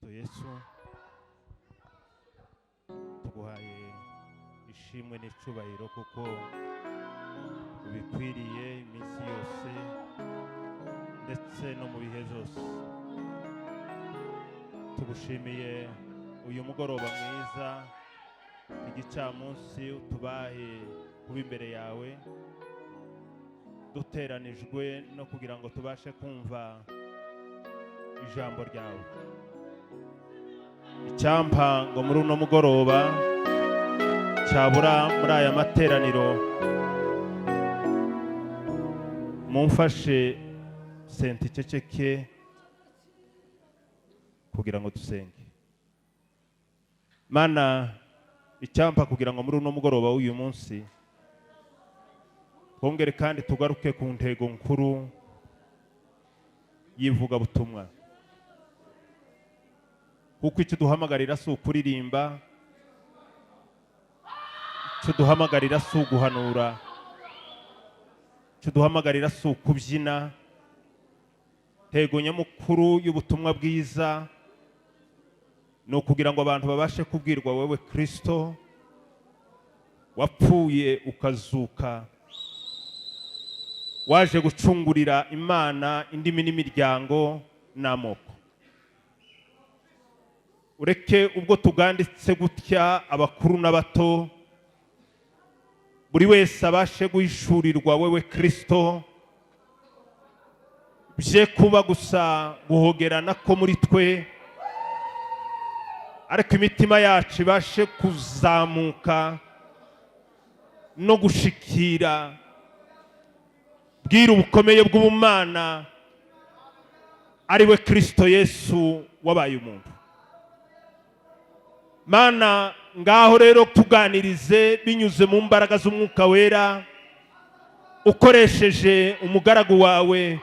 Kristo Yesu tuguhaye ishimwe n'icubahiro kuko ubikwiriye iminsi yose ndetse no mu bihe byose. Tugushimiye uyu mugoroba mwiza, igicamunsi utubahe kuba imbere yawe, duteranijwe no kugira ngo tubashe kumva ijambo ryawe. Icyampa ngo muri uno mugoroba cyabura muri aya materaniro, mumfashe senti ceceke kugira ngo dusenge. Mana, icyampa kugira ngo muri uno mugoroba w'uyu munsi twongere kandi tugaruke ku ntego nkuru yivuga butumwa, kuko icyo duhamagarira si ukuririmba, icyo duhamagarira si uguhanura, icyo duhamagarira si ukubyina. Ntego nyamukuru y'ubutumwa bwiza ni ukugira ngo abantu babashe kubwirwa wowe Kristo wapfuye ukazuka, waje gucungurira Imana indimi n'imiryango n'amoko. Ureke ubwo tuganditse gutya abakuru n'abato, buri wese abashe guhishurirwa wewe Kristo, bye kuba gusa guhogerana ko muri twe, ariko imitima yacu ibashe kuzamuka no gushikira bwira ubukomeye bw'ubumana ari we Kristo Yesu wabaye umuntu. Mana, ngaho rero tuganirize binyuze mu mbaraga z'umwuka wera, ukoresheje umugaragu wawe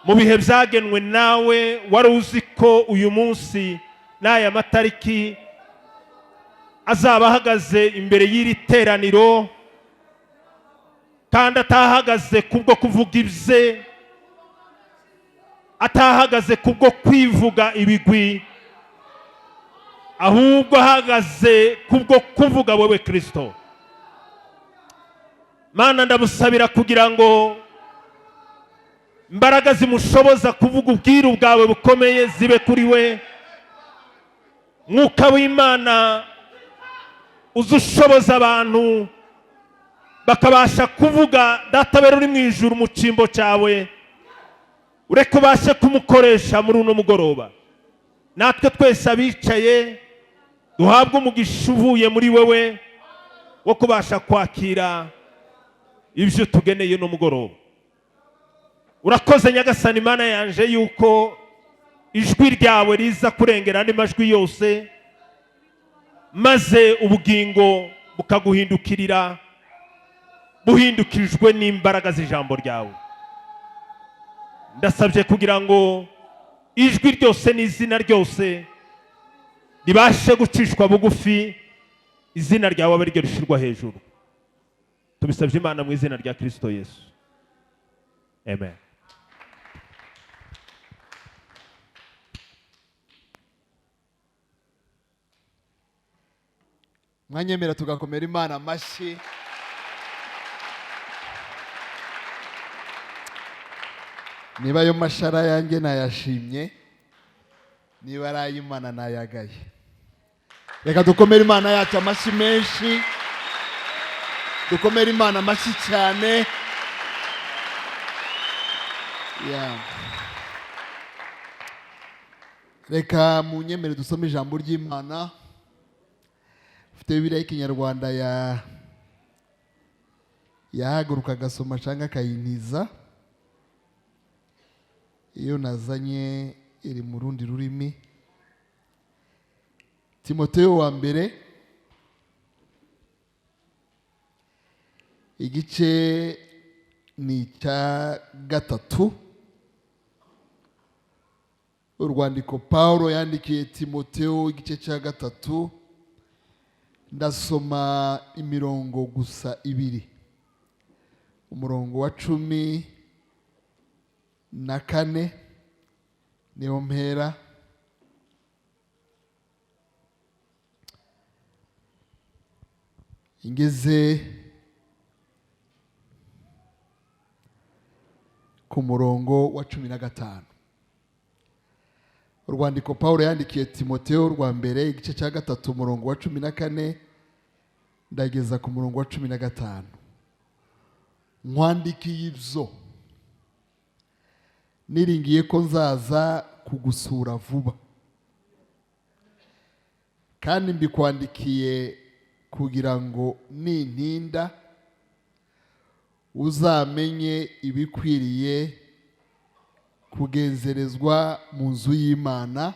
mu bihe byagenwe nawe. Wari uzi ko uyu munsi n'aya matariki azaba ahagaze imbere y'iri teraniro, kandi atahagaze kubwo kuvuga ibye, atahagaze kubwo kwivuga ibigwi, ahubwo ahagaze kubwo kuvuga wowe Kristo. Mana, ndamusabira kugira ngo imbaraga zimushoboza kuvuga ubwiru bwawe bukomeye zibe kuri we. Mwuka w'Imana uzushoboza abantu bakabasha kuvuga Data bero uri mu ijuru mu cyimbo cyawe, ureke ubashe kumukoresha muri uno mugoroba. Natwe twese abicaye duhabwe umugisha uvuye muri wewe wo kubasha kwakira ibyo tugeneye no mugoroba. Urakoze Nyagasani Mana yanje yuko ijwi ryawe riza kurengera andi majwi yose, maze ubugingo bukaguhindukirira buhindukijwe n'imbaraga z'ijambo ryawe. Ndasabye kugira ngo ijwi ryose n'izina ryose ribashe gucishwa bugufi, izina ryawe abe ryo rishirwa hejuru. Tubisabye Imana mu izina rya Kristo Yesu, amen. Mwanyemera tugakomera Imana amashyi. Niba ayo mashara yanjye nayashimye, niba ari ay'Imana nayagaye. Reka dukomere Imana yacu amashyi menshi, dukomere Imana amashyi cyane. Reka munyemere dusome ijambo ry'Imana. Ufite Bibiliya y'Ikinyarwanda yahaguruka agasoma cyangwa akayintiza. Iyo nazanye iri mu rundi rurimi. Timoteyo wa mbere igice ni icya 3. Urwandiko Paulo yandikiye Timoteyo igice cya 3. Ndasoma imirongo gusa 2. Umurongo wa 14 niyo mpera, ingeze ku murongo wa 15. Urwandiko Pawulo yandikiye Timoteyo rwa mbere igice cya 3 umurongo wa 14 ndageza ku murongo wa 15. Nkwandikiye ibyo niringiye ko nzaza kugusura vuba, kandi mbikwandikiye kugira ngo nintinda uzamenye ibikwiriye kugenzerezwa mu nzu y'Imana,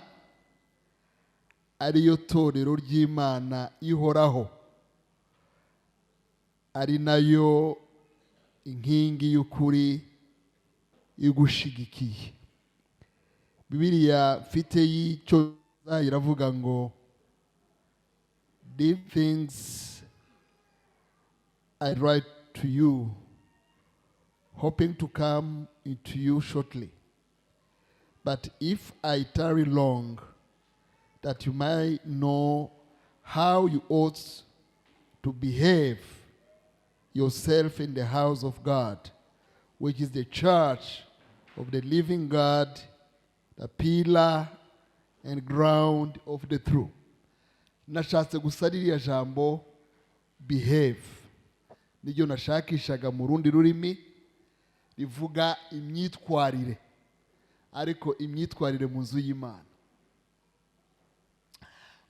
ariyo torero ry'Imana ihoraho, ari nayo inkingi y'ukuri igushigikiye. Bibiliya mfite y'Icyongereza iravuga ngo these things I write to you, hoping to come into you shortly. But if I tarry long, that you might know how you ought to behave yourself in the house of God, which is the church of the living God, the pillar and ground of the truth. Nashatse gusarira jambo behave, niryo nashakishaga mu rundi rurimi rivuga imyitwarire, ariko imyitwarire mu nzu y'Imana.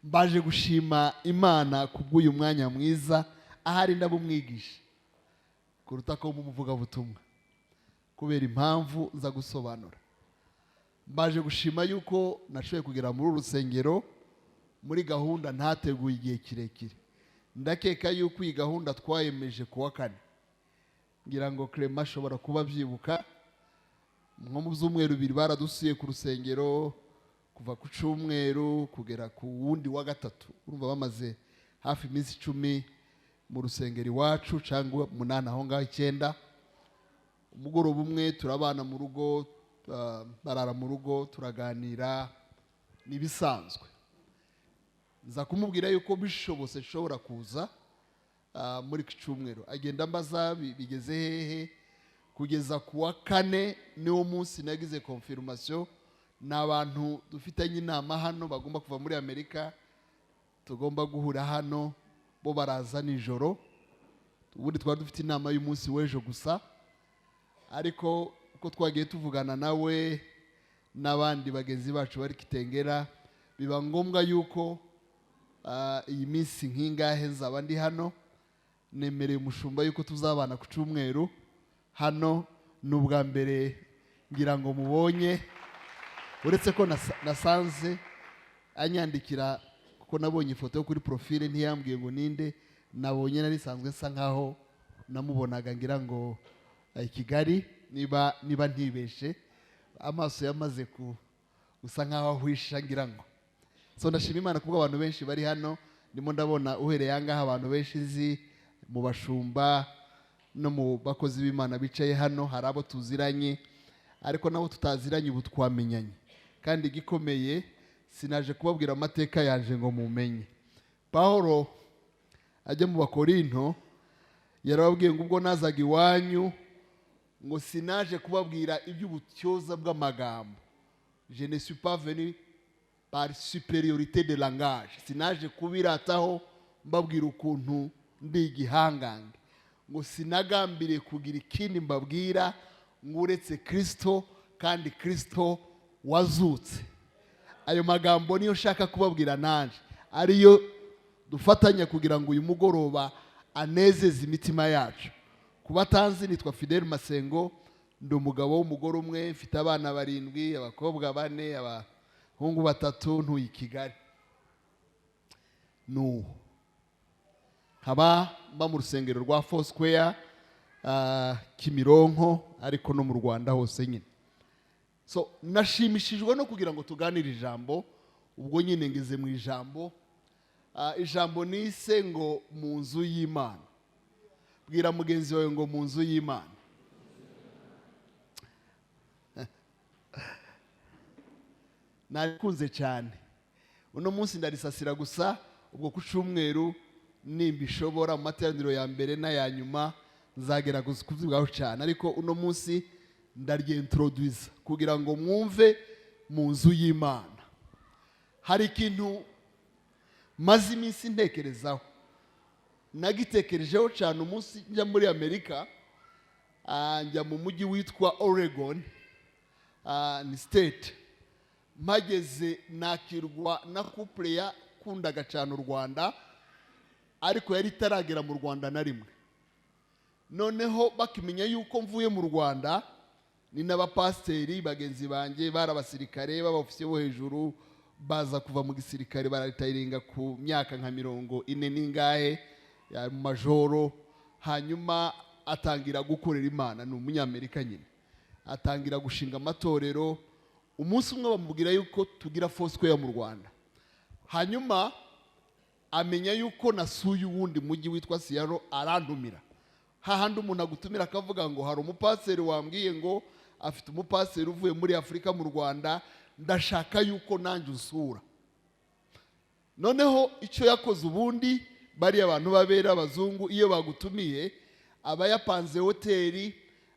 Mbaje gushima Imana kubw'uyu mwanya mwiza ahari ndabumwigisha kuruta ko mumuvuga butumwa, kubera impamvu nza gusobanura. Mbaje gushima yuko nashoboye kugera muri urusengero muri gahunda ntateguye igihe kirekire. Ndakeka yuko iyi gahunda twayemeje kuwa 4. Ngira ngo Clement ashobora kuba byibuka, nko mu byumweru 2 baradusuye ku rusengero kuva ku cyumweru kugera ku wundi wa 3. Urumva bamaze hafi iminsi 10 mu rusengero iwacu, cyangwa 8 aho ngaho 9. Umugoroba umwe turabana mu rugo, barara mu rugo, turaganira nibisanzwe. Nza kumubwira yuko bishobose shobora kuza muri cyumweru. Agenda mbaza bigeze hehe, kugeza kuwa 4 niwo munsi nagize confirmation n'abantu dufitanye inama hano bagomba kuva muri Amerika, tugomba guhura hano, bo baraza nijoro. Ubundi twari dufite inama y'umunsi w'ejo gusa, ariko uko twagiye tuvugana nawe n'abandi bagenzi bacu bari Kitengera, biba ngombwa yuko iyi minsi nkingahe nzaba ndi hano. Nemereye umushumba yuko tuzabana ku cyumweru hano. N'ubwa mbere ngira ngo mubonye, uretse ko nasanze anyandikira kuko nabonye ifoto yo kuri profile, ntiyambwiye ngo ninde. Nabonye narisanzwe nsa nkaho namubonaga, ngira ngo Kigali, niba ntibeshe, amaso yamaze gusa nkaho ahwisha, ngira ngo. So ndashima Imana kubwo abantu benshi bari hano. Ndimo ndabona uhereye angaha abantu benshi nzi mu bashumba no mu bakozi b'Imana bicaye hano. Hari abo tuziranye ariko nabo tutaziranye ubu twamenyanye, kandi igikomeye sinaje kubabwira amateka yaje ngo mumenye. Pawulo ajya mu Bakorinto yarababwiye ngo ubwo nazaga iwanyu ngo sinaje kubabwira iby'ubutyoza bw'amagambo. Je ne suis pas venu par supériorité de langage. Sinaje kubirataho mbabwira ukuntu ndi igihangange, ngo sinagambiriye kugira ikindi mbabwira nguretse Kristo, kandi Kristo wazutse. Ayo magambo niyo shaka kubabwira nanje, ariyo dufatanya kugira ngo uyu mugoroba anezeze imitima yacu. Kubatanzi nitwa Fidel Masengo, ndi umugabo w'umugore umwe, mfite abana 7, abakobwa 4, abahungu 3, ntuye Kigali. Haba mba mu rusengero rwa Foursquare Kimironko, ariko no mu Rwanda hose nyine. So nashimishijwe no kugira ngo tuganire ijambo. Ubwo nyine ngeze mu ijambo. Ijambo nise ngo mu nzu y'Imana. Bwira mugenzi wawe ngo mu nzu y'Imana. Nakunze cyane. Uno munsi ndarisasira gusa, ubwo ku cyumweru nimba ishobora mu materaniro ya mbere n'aya nyuma nzagera kuzivugaho cyane, ariko uno munsi ndaryintroduce kugira ngo mwumve mu nzu y'Imana. Hari ikintu maze iminsi ntekerezaho, nagitekerejeho cyane umunsi njya muri Amerika, njya mu mujyi witwa Oregon, ni state. Mageze nakirwa na couple yakundaga cyane u Rwanda, ariko yari itaragera mu Rwanda na rimwe. Noneho bakimenya yuko mvuye mu Rwanda, ni n'abapasiteri bagenzi banjye, barabasirikare b'abofisiye bo hejuru, baza kuva mu gisirikare baratayiringa ku myaka nka 40 n'ingahe ya majoro. Hanyuma atangira gukorera Imana, ni umunyamerika nyine, atangira gushinga amatorero. Umunsi umwe bamubwira yuko tugira Foursquare mu Rwanda. Hanyuma amenya yuko nasuye uwundi mujyi witwa Seattle, arantumira. Hahandi umuntu agutumira akavuga ngo hari umupasiteri wambwiye ngo afite umupasiteri uvuye muri Afurika mu Rwanda, ndashaka yuko nanjye usura. Noneho icyo yakoze ubundi, bari abantu babera abazungu, iyo bagutumiye aba yapanze hoteli,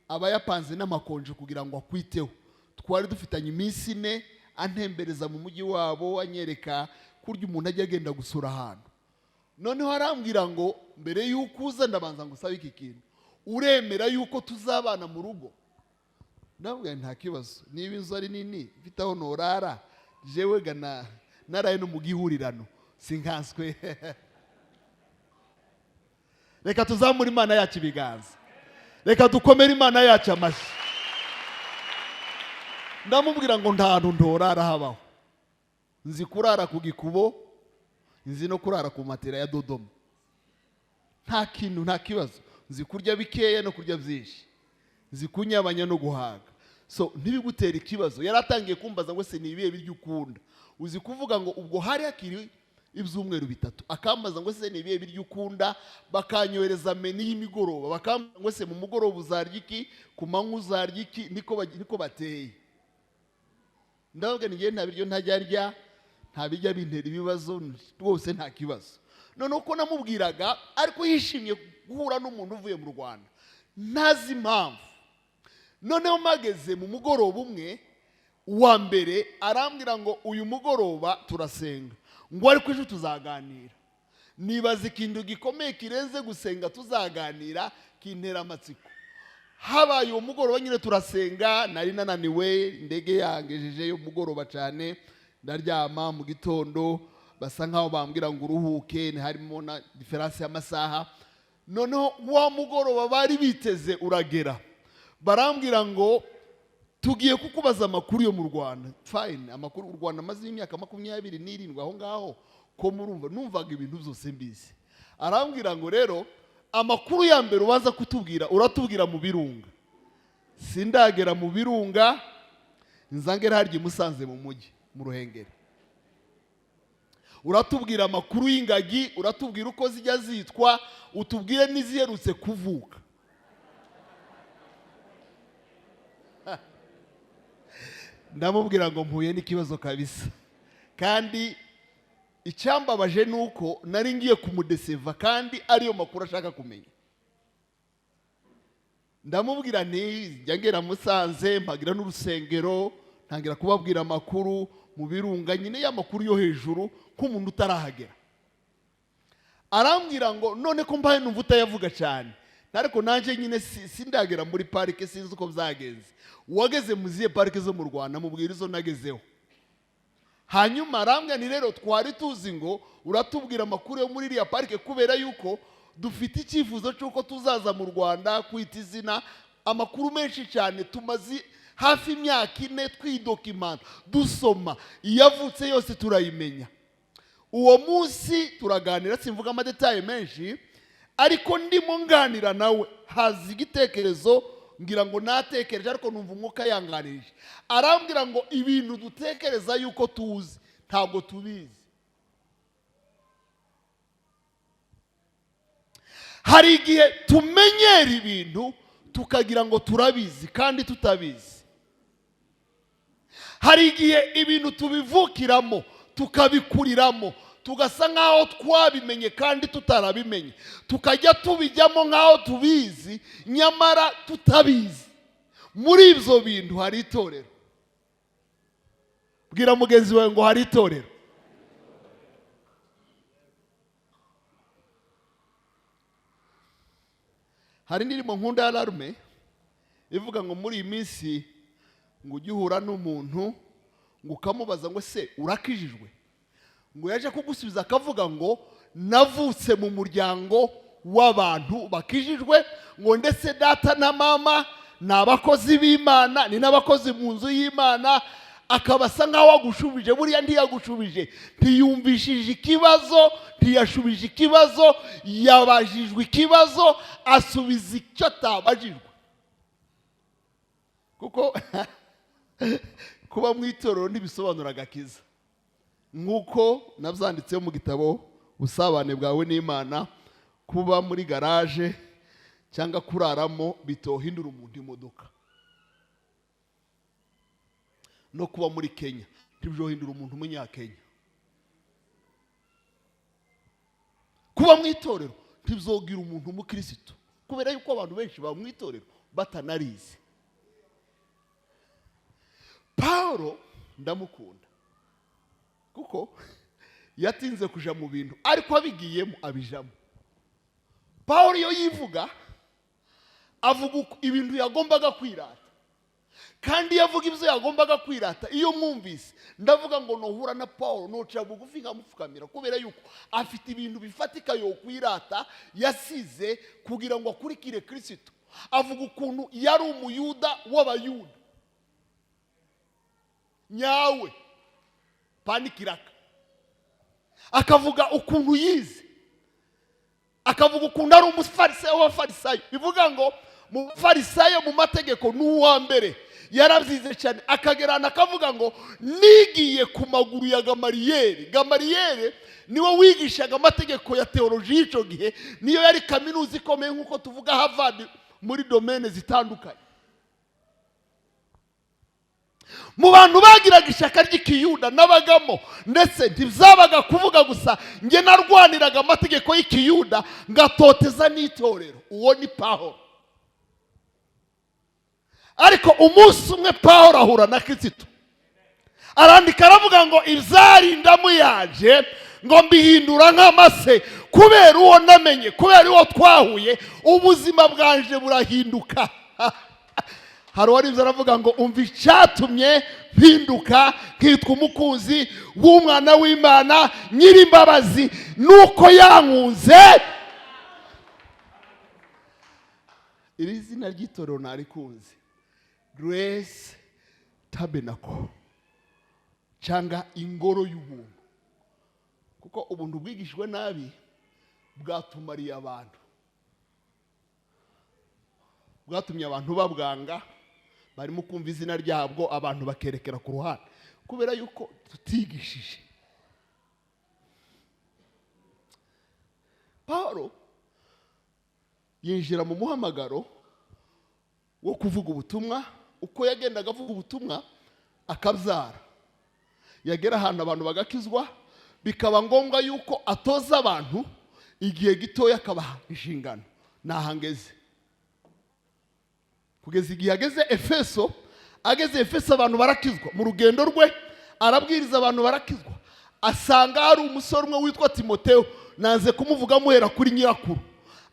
aba yapanze n'amakonje kugira ngo akwiteho. Twari dufitanye iminsi 4 antembereza mu mujyi wabo, anyereka kurya umuntu ajya agenda gusura ahantu. Noneho arambwira ngo mbere yuko uza ndabanza ngo usabe iki kintu, uremera yuko tuzabana mu rugo? Nabwo nta kibazo, niba inzu ari nini mfite aho norara, jewe gana naraye no mu gihurirano sinkanswe. Reka tuzamure Imana yacu ibiganza, reka dukomere Imana yacu amashyi. Ndamubwira ngo nta hantu ndorara habaho, nzi kurara ku gikubo, nzi no kurara ku matera ya Dodoma, nta kintu, nta kibazo. Nzi kurya bikeya no kurya byinshi, nzi kunyabanya no guhaga. So ntibigutera ikibazo. Yaratangiye kumbaza ngo se nibiye biryo ukunda, uzi kuvuga ngo ubwo hari hakiri ibyumweru 3, akambaza ngo se nibiye biryo ukunda, bakanyohereza meni y'imigoroba, bakambaza ngo se mu mugoroba uzarya iki, ku manywa uzarya iki, niko bateye. Ndavuga ngiye nta biryo ntajya, nta bijya bintera ibibazo rwose, nta kibazo. None uko namubwiraga ariko yishimye guhura n'umuntu uvuye mu Rwanda, ntazi impamvu. Noneho mageze mu mugoroba umwe wa mbere, arambwira ngo uyu mugoroba turasenga, ngo ariko ejo tuzaganira. Nibaza ikintu gikomeye kirenze gusenga tuzaganira, kintera amatsiko. Habaye uwo mugoroba nyine turasenga, nari nananiwe, indege yangejeje yo mugoroba cyane, ndaryama. Mu gitondo basa nkaho bambwira ngo uruhuke, ni harimo na diferanse y'amasaha. Noneho wa mugoroba bari biteze uragera, barambwira ngo tugiye kukubaza amakuru yo mu Rwanda. Fine, amakuru u Rwanda maze imyaka 27 aho ngaho, ko murumva numvaga ibintu byose mbizi. Arambwira ngo rero amakuru ya mbere ubanza kutubwira, uratubwira mu Birunga. Sindagera mu Birunga, nzangera harya Musanze mu mujyi mu Ruhengeri. Uratubwira amakuru y'ingagi, uratubwira uko zijya zitwa, utubwire n'iziherutse kuvuka. Ndamubwira ngo mpuye n'ikibazo kabisa, kandi icyambabaje nuko nari ngiye kumudeseva kandi ariyo makuru ashaka kumenya. Ndamubwira nti njya Musanze, mpagira n'urusengero, ntangira kubabwira amakuru mu Birunga nyine y'amakuru yo hejuru nk'umuntu utarahagera. Arambwira ngo none ko mbaye numva utayavuga cyane, ariko nanje nyine sindagera muri parike, sinzi uko byagenze. Wageze mu zihe parike zo mu Rwanda? Mubwira izo nagezeho. Hanyuma arambwira ni rero twari tuzi ngo uratubwira amakuru yo muri iriya parike kubera yuko dufite icyifuzo cy'uko tuzaza mu Rwanda kwita izina. Amakuru menshi cyane tumaze hafi imyaka 4 twidokimanta dusoma, iyavutse yose turayimenya. Uwo munsi turaganira, simvuga amadetaye menshi, ariko ndimo nganira nawe hazi igitekerezo, ngira ngo natekereje ariko numva umwuka yanganirije. Arambwira ngo ibintu dutekereza yuko tuzi ntabwo tubizi. Hari igihe tumenyera ibintu tukagira ngo turabizi kandi tutabizi. Hari igihe ibintu tubivukiramo, tukabikuriramo, tugasa nk'aho twabimenye kandi tutarabimenye, tukajya tubijyamo nk'aho tubizi nyamara tutabizi. Muri ibyo bintu hari itorero. Bwira mugenzi wawe ngo hari itorero. Hari indirimbo nkunda ya Larume ivuga ngo muri iyi minsi ngo ujye uhura n'umuntu ngo ukamubaza ngo se urakijijwe, ngo yaje kugusubiza akavuga ngo navutse mu muryango w'abantu bakijijwe, ngo ndetse data na mama ni abakozi b'Imana, ni n'abakozi mu nzu y'Imana. Akabasa nk'aho agushubije, buriya ntiyagushubije, ntiyumvishije ikibazo, ntiyashubije ikibazo, yabajijwe ikibazo asubiza icyo atabajijwe. Kuko kuba mu itorero ntibisobanura agakiza, nk'uko nabyanditseho mu gitabo Ubusabane bwawe n'Imana. Kuba muri garaje cyangwa kuraramo bitohindura umuntu imodoka, no kuba muri Kenya ntibyohindura umuntu umunyakenya. Kuba mu itorero ntibyogira umuntu umukristo, kubera yuko abantu benshi baba mu itorero batanarize. Paulo ndamukunda kuko yatinze kuja mu bintu ariko abigiyemo abijamo. Paulo iyo yivuga avuga ibintu yagombaga kwirata, kandi yavuga ibyo yagombaga kwirata. Iyo mwumvise ndavuga ngo nohura na Paulo noca bugufi nkamupfukamira, kubera yuko afite ibintu bifatika yo kwirata yasize kugira ngo akurikire Kristo. Avuga ukuntu yari umuyuda w'abayuda nyawe panikiraka, akavuga ukuntu yize, akavuga ukuntu ari umufarisayo w'abafarisayo. Bivuga ngo mu farisayo mu mategeko n'uwa mbere yarabyize cyane, akagerana akavuga ngo nigiye ku maguru ya Gamariyeri. Gamariyeri niwe wigishaga amategeko ya teoloji y'icyo gihe, niyo yari kaminuza ikomeye nk'uko tuvuga Harvard muri domene zitandukanye. Mu bantu bagiraga ishyaka ry'ikiyuda n'abagamo, ndetse ntibizabaga kuvuga gusa nge narwaniraga amategeko y'ikiyuda ngatoteza n'itorero. Uwo ni Paulo. Ariko umunsi umwe Paulo ahura na Kristo, arandika aravuga ngo ibyarinda muyaje ngo mbihindura nk'amase, kubera uwo namenye, kubera uwo twahuye ubuzima bwanje burahinduka. Hari uwari aravuga ngo umva icyatumye mpinduka nkitwa umukunzi w'umwana w'Imana nyir'imbabazi, nuko yankunze. Iri zina ry'itorero narikunze, Grace Tabernacle cyangwa ingoro y'ubuntu, kuko ubuntu bwigishwe nabi bwatumariye abantu, bwatumye abantu babwanga. Barimo kumva izina ryabwo abantu bakerekera ku ruhande, kubera yuko tutigishije. Paulo yinjira mu muhamagaro wo kuvuga ubutumwa. Uko yagendaga avuga ubutumwa akabyara, yagera ahantu abantu bagakizwa, bikaba ngombwa yuko atoza abantu igihe gitoya akabaha inshingano. Nahangeze kugeza igihe ageze Efeso. Ageze Efeso abantu barakizwa. Mu rugendo rwe arabwiriza abantu barakizwa, asanga hari umusore umwe witwa Timoteyo, naze kumuvuga muhera kuri nyirakuru,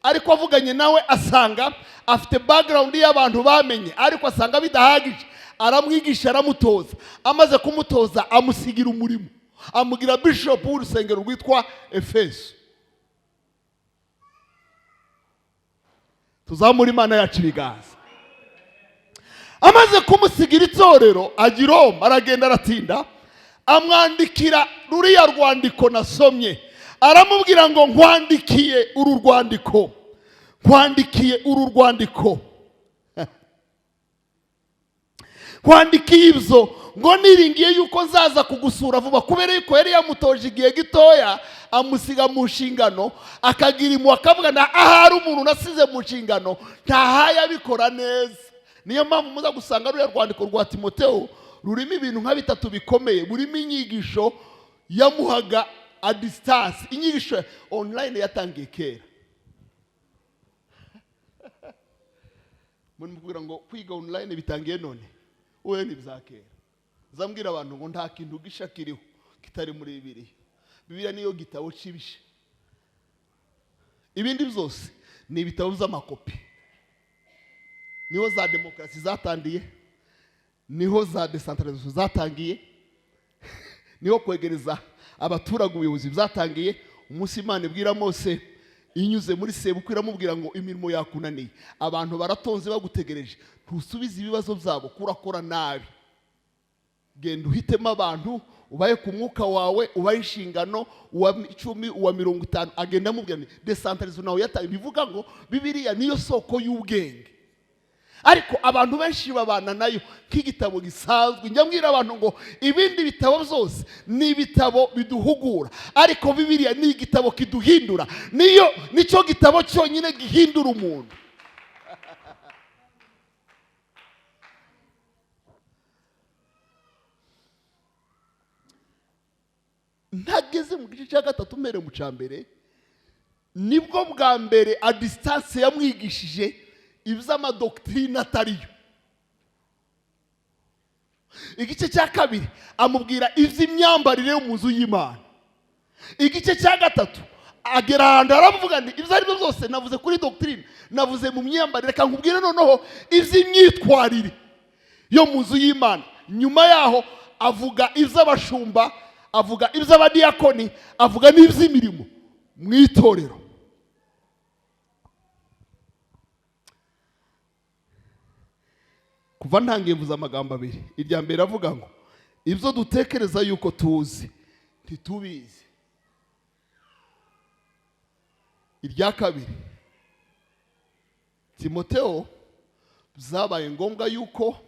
ariko avuganye nawe asanga afite background y'abantu bamenye, ariko asanga bidahagije. Aramwigisha, aramutoza. Amaze kumutoza amusigira umurimo, amugira bishop w'urusengero rwitwa Efeso. Tuzamura Imana yacu ibiganza. Amaze kumusigira itorero ajya i Roma, aragenda aratinda, amwandikira ruriya rwandiko nasomye. Aramubwira ngo nkwandikiye uru rwandiko, nkwandikiye uru rwandiko, nkwandikiye ibyo ngo niringiye yuko nzaza kugusura vuba, kubera yuko yari yamutoje igihe gitoya amusiga mu nshingano, akagira impuhwe akavuga na ahari umuntu nasize mu nshingano ntahaye abikora neza. Niyo mpamvu muza gusanga ruriya rwandiko rwa Timoteyo rurimo ibintu nka bitatu bikomeye. Burimo inyigisho yamuhaga a distance, inyigisho online yatangiye kera. Muri mubwira ngo kwiga online bitangiye none, wowe ni bizakera. Zambwira abantu ngo nta kintu gishakiriho kitari muri Bibiliya. Bibiliya niyo gitabo cibishe. Ibindi byose ni ibitabo by'amakopi. Niho za demokarasi zatangiye, niho za decentralisation zatangiye, niho kwegereza abaturage ubuyobozi byatangiye. Umunsi Imana ibwira Mose inyuze muri sebukwe iramubwira ngo imirimo yakunaniye, abantu baratonze bagutegereje, ntusubize ibibazo byabo, kurakora nabi, genda uhitemo abantu ubaye ku mwuka wawe, ubaye inshingano, uwa 10 uwa 50. Agenda amubwira ni decentralisation nawe yataye. Bivuga ngo Bibiliya niyo soko y'ubwenge, ariko abantu benshi babana nayo nk'igitabo gisanzwe. Njyambwira abantu ngo ibindi bitabo byose ni ibitabo biduhugura, ariko Bibiliya ni igitabo kiduhindura. Nicyo gitabo cyonyine gihindura umuntu. Ntageze mu gice cya gatatu mbere mu cyambere, nibwo bwa mbere a distance yamwigishije iby'amadoktrine atariyo. Igice cya kabiri amubwira iby'imyambarire yo mu nzu y'Imana. Igice cya gatatu agera ahantu aravuga ngo ibyo ari byo byose navuze kuri doctrine, navuze mu myambarire, reka nkubwire noneho iby'imyitwarire yo mu nzu y'Imana. Nyuma yaho avuga iby'abashumba, avuga iby'abadiyakoni, avuga n'iby'imirimo mu itorero. Kuva ntangiye mvuze amagambo abiri. Irya mbere avuga ngo ibyo dutekereza yuko tuzi ntitubizi. Irya kabiri, Timoteyo byabaye ngombwa yuko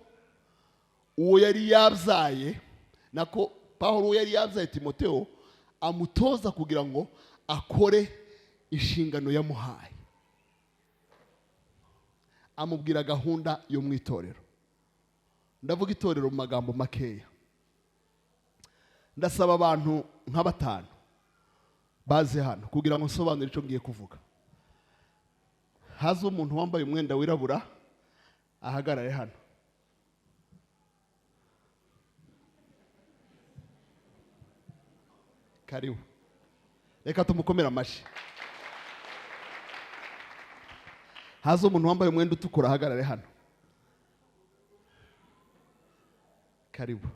uwo yari yabyaye, nako Pawulo yari yabyaye Timoteyo, amutoza kugira ngo akore inshingano yamuhaye. Amubwira gahunda yo mu itorero. Ndavuga itorero mu magambo makeya. Ndasaba abantu nka 5 baze hano kugira ngo nsobanure icyo ngiye kuvuga. Haza umuntu wambaye umwenda wirabura ahagarare hano. Karibu. Reka tumukomera amashi. Haza umuntu wambaye umwenda utukura ahagarare hano. Karibu.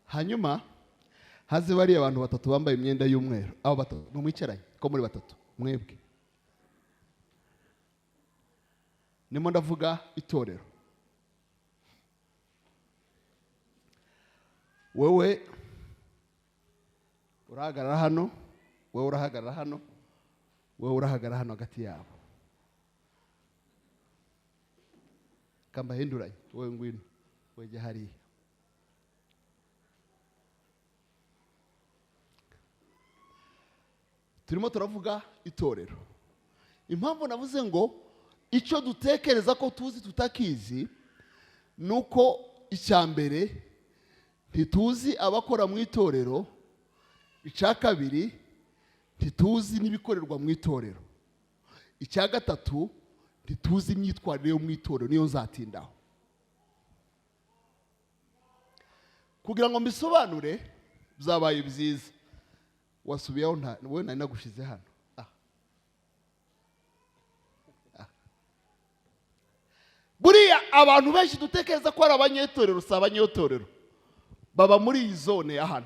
Hanyuma haze bari abantu 3 bambaye imyenda y'umweru. Abo 3 mumwicaranye ko muri 3 mwebwe. Nimo ndavuga itorero. Wewe urahagarara hano, wewe urahagarara hano, wewe urahagarara hano hagati yabo. Kamba hinduranye, wewe ngwino, weje hariya. Turimo turavuga itorero. Impamvu navuze ngo icyo dutekereza ko tuzi tutakizi, nuko icyambere ntituzi abakora mu itorero, icya kabiri ntituzi n'ibikorerwa mu itorero, icya gatatu ntituzi imyitwarire yo mu itorero. Niyo nzatindaho kugira ngo mbisobanure. Byabaye byiza wasubiyeho, wowe nari nagushize hano. Buriya abantu benshi dutekereza ko ari abanyetorero, si abanyetorero, baba muri iyi zone ya hano.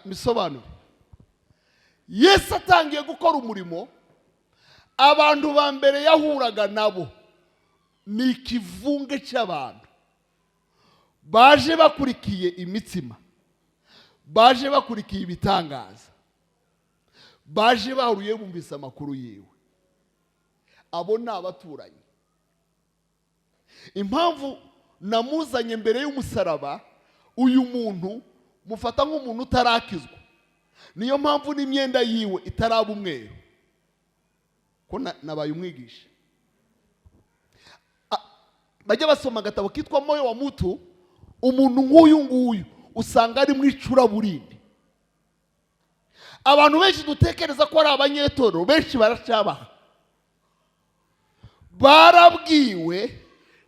Misobanure. Yesu atangiye gukora umurimo, abantu ba mbere yahuraga nabo ni ikivunge cy'abantu baje bakurikiye imitsima, baje bakurikiye ibitangaza, baje bahuruye bumvise amakuru yiwe. Abo ni abaturanyi. Impamvu namuzanye mbere y'umusaraba, uyu muntu mufata nk'umuntu utarakizwa, niyo mpamvu n'imyenda yiwe itaraba umweru, ko nabaye umwigisha. Bajya basoma agatabo kitwa Moyo wa Mutu, umuntu nk'uyu nguyu usanga ari mu icuraburindi. Abantu benshi dutekereza ko ari abanyetorero benshi baracyabaha, barabwiwe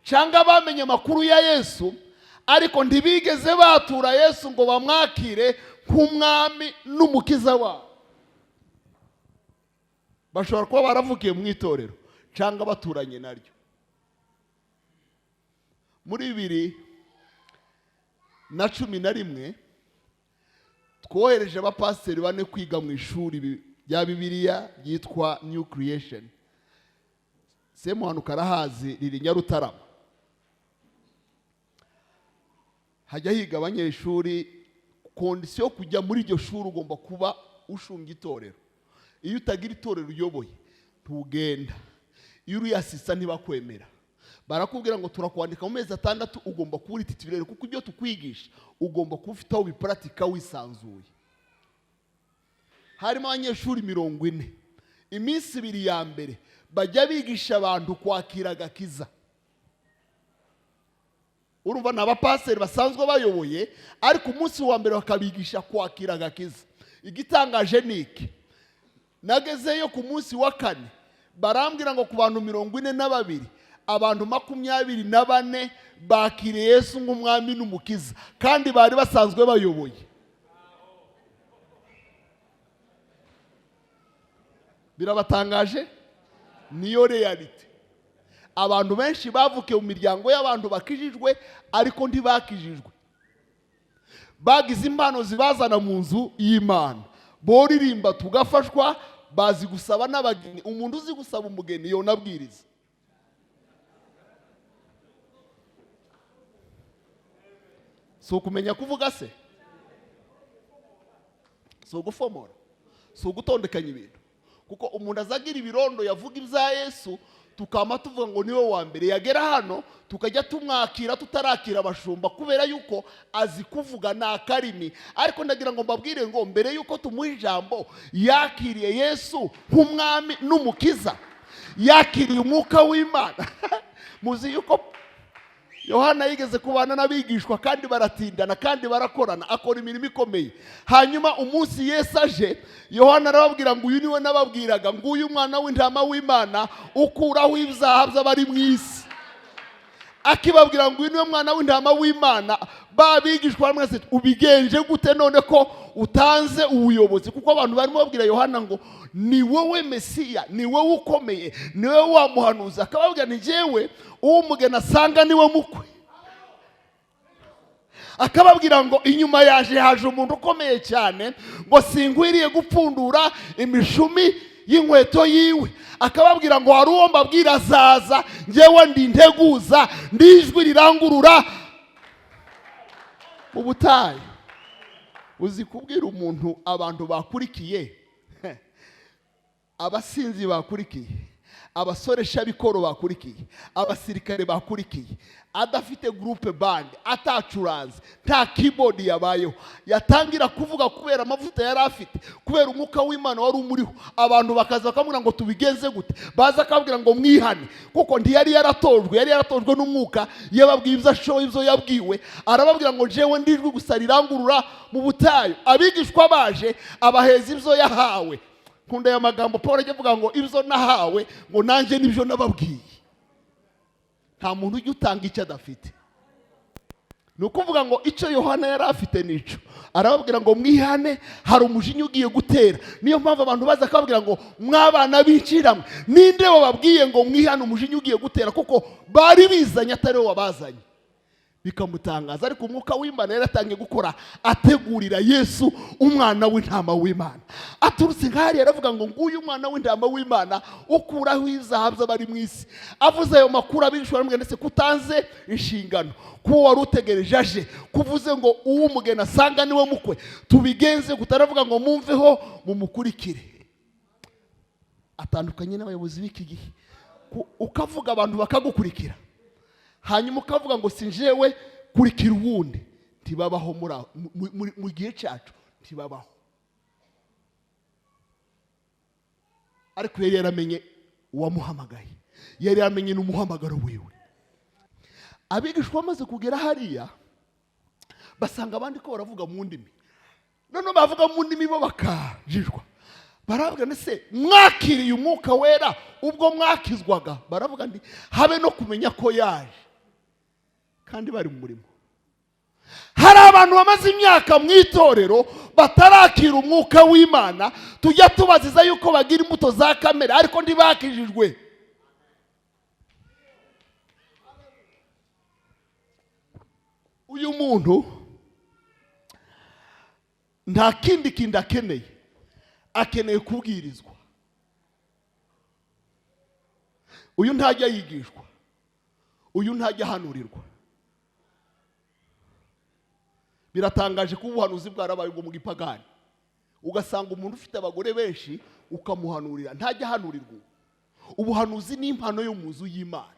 cyangwa bamenye amakuru ya Yesu, ariko ntibigeze batura Yesu ngo bamwakire nk'umwami n'umukiza wabo. Bashobora kuba baravukiye mu itorero cyangwa baturanye naryo. Muri 2011 twohereje abapasiteri 4 kwiga mu ishuri rya Bibiliya ryitwa New Creation. Semuhanuka arahazi, riri Nyarutarama. Hajya higa abanyeshuri, kondisiyo kujya muri iryo shuri ugomba kuba ushunga itorero. Iyo utagira itorero uyoboye ntugenda, iyo uri asista ntibakwemera. Barakubwira ngo turakwandika mu mezi 6 ugomba kuba uri titulaire, kuko ibyo tukwigisha ugomba kuba ufite aho biparatika wisanzuye. Harimo abanyeshuri 40, iminsi 2 ya mbere bajya bigisha abantu kwakira agakiza. Urumva n'abapasiteri basanzwe bayoboye, ariko umunsi wa mbere bakabigisha kwakira agakiza. Igitangaje niki, nagezeyo ku munsi wa 4 barambwira ngo ku bantu 42 abantu 24 bakiriye Yesu nk'umwami n'umukiza, kandi bari basanzwe bayoboye. Birabatangaje? Niyo reality. Abantu benshi bavukiye mu miryango y'abantu bakijijwe, ariko ntibakijijwe. Bagize impano zibazana mu nzu y'Imana, boririmba tugafashwa, bazi gusaba n'abageni. Umuntu uzi gusaba umugeni yonabwiriza. So kumenya kuvuga se, so gufomora, so gutondekanya ibintu. Kuko umuntu azagira ibirondo yavuga ibya Yesu, tukama tuvuga ngo niwe wa mbere. Yagera hano tukajya tumwakira tutarakira abashumba, kubera yuko azi kuvuga na karimi. Ariko ndagira ngo mbabwire ngo mbere yuko tumuha ijambo, yakiriye Yesu nk'umwami n'umukiza, yakiriye umwuka w'Imana. Muzi yuko Yohana yigeze kubana n'abigishwa, kandi baratindana kandi barakorana, akora imirimo ikomeye. Hanyuma umunsi Yesu aje, Yohana arababwira ngo uyu niwe nababwiraga, ngo uyu mwana w'intama w'Imana ukuraho ibyaha by'abari mu isi. Akibabwira ngo uyu niwe mwana w'intama w'Imana, babigishwa mwese ubigenje gute none ko utanze ubuyobozi? Kuko abantu barimo babwira Yohana ngo ni wowe Mesiya, ni wowe ukomeye, ni wowe wamuhanuza. Akababwira ni jewe uwo mugeni asanga niwe mukwe. Akababwira ngo inyuma haje umuntu ukomeye cyane, ngo singwiriye gupfundura imishumi y'inkweto yiwe. Akababwira ngo hari uwo mbabwira azaza, njyewe ndi integuza, ndijwi rirangurura mu butayu. Uzi kubwira umuntu abantu bakurikiye, abasinzi bakurikiye, abasoresha bikoro bakurikiye, abasirikare bakurikiye, adafite groupe band, atacuranze, nta keyboard yabayeho, yatangira kuvuga kubera amavuta yari afite, kubera umwuka w'Imana wari umuriho. Abantu bakaza bakamubwira ngo tubigenze gute, baza akabwira ngo mwihane, kuko yari yaratojwe n'umwuka. Yababwiye ibyo ashoboye, ibyo yabwiwe. Arababwira ngo jewe ndijwi gusa rirangurura mu butayu. Abigishwa baje abaheza ibyo yahawe. Nkunda ya magambo Paul ajya avuga ngo ibyo nahawe ngo nanjye nibyo nababwiye. Nta muntu ujya utanga icyo adafite. Ni ukuvuga ngo icyo Yohana yari afite nico. Arababwira ngo mwihane, hari umujinya ugiye gutera. Niyo mpamvu abantu baza akababwira ngo mwabana b'inciramwe, ninde wababwiye ngo mwihane umujinya ugiye gutera? Kuko bari bizanye atari we wabazanye. Bikamutangaza. Ariko umwuka w'Imana yaratangiye gukora, ategurira Yesu umwana w'intama w'Imana. Aturutse nk'ahari yaravuga ngo nguyu umwana w'intama w'Imana ukuraho ibyaha by'abari mu isi. Avuze ayo makuru abigishwa baramubwira ndetse kutanze inshingano, kuwo wari utegereje aje, kuvuze ngo uwo umugeni asanga niwe mukwe, tubigenze kutaravuga ngo mumveho mumukurikire. Atandukanye n'abayobozi b'iki gihe, ukavuga abantu bakagukurikira, hanyuma ukavuga ngo sinjewe kurikira uwundi. Ntibabaho mu gihe cyacu, ntibabaho. Ariko yari yaramenye uwamuhamagaye, yari yaramenye n'umuhamagaro wiwe. Abigishwa bamaze kugera hariya, basanga abandi ko baravuga mu ndimi, none bavuga mu ndimi bo bakajijwa. Baravuga ndetse mwakiriye umwuka wera ubwo mwakizwaga, baravuga ndi habe no kumenya ko yaje, kandi bari mu murimo. Hari abantu bamaze imyaka mu itorero batarakira umwuka w'Imana, tujya tubaziza yuko bagira imbuto za kamere ariko ntibakijijwe. Uyu muntu nta kindi kindi akeneye kubwirizwa. Uyu ntajya yigishwa, uyu ntajya hanurirwa. Biratangaje ko ubuhanuzi bwarabaye ubwo mu gipagani, ugasanga umuntu ufite abagore benshi ukamuhanurira, ntajya hanurirwa. Ubuhanuzi ni impano yo mu nzu y'Imana.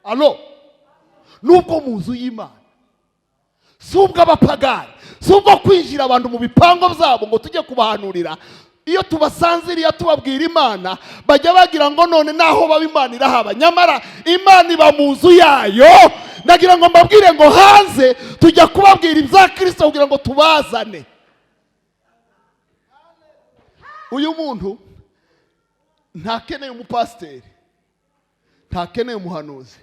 Alo, nubwo mu nzu y'Imana, si ubw'abapagani, si ubwo kwinjira abantu mu bipango byabo ngo tujye kubahanurira. Iyo tubasanziriya tubabwira Imana, bajya bagira ngo none naho baba Imana irahaba, nyamara Imana iba mu nzu yayo. Nagira ngo mbabwire ngo hanze tujya kubabwira ibya Kristo kugira ngo tubazane. Uyu muntu ntakeneye umupasiteri, ntakeneye umuhanuzi,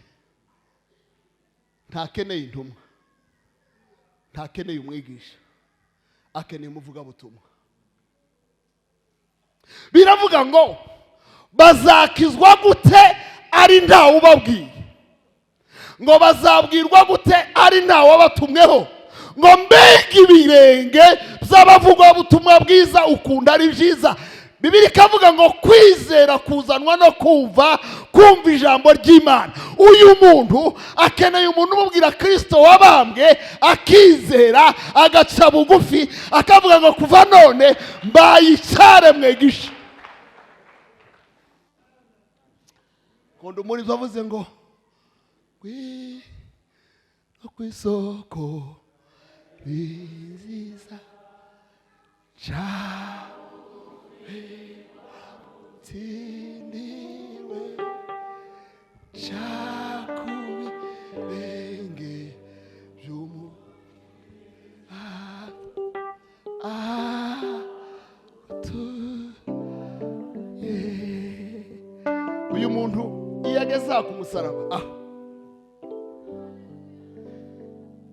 ntakeneye intumwa, ntakeneye umwigisha, akeneye umuvugabutumwa. Biravuga ngo bazakizwa gute ari ntawe ubabwiye, ngo bazabwirwa gute ari ntawe wabatumweho, ngo mbega ibirenge by'abavugabutumwa bwiza ukunda ari byiza. Bibiliya ikavuga ngo kwizera kuzanwa no kumva ijambo ry'Imana. Uyu muntu akeneye umuntu umubwira Kristo wabambwe, akizera agaca bugufi, akavuga ngo kuva none mbaye icyaremwe gisha. Kondo muri bavuze ngo ku isoko biziza cha tiniwe chakubi benge jumu uyu muntu iyo ageza ku musaraba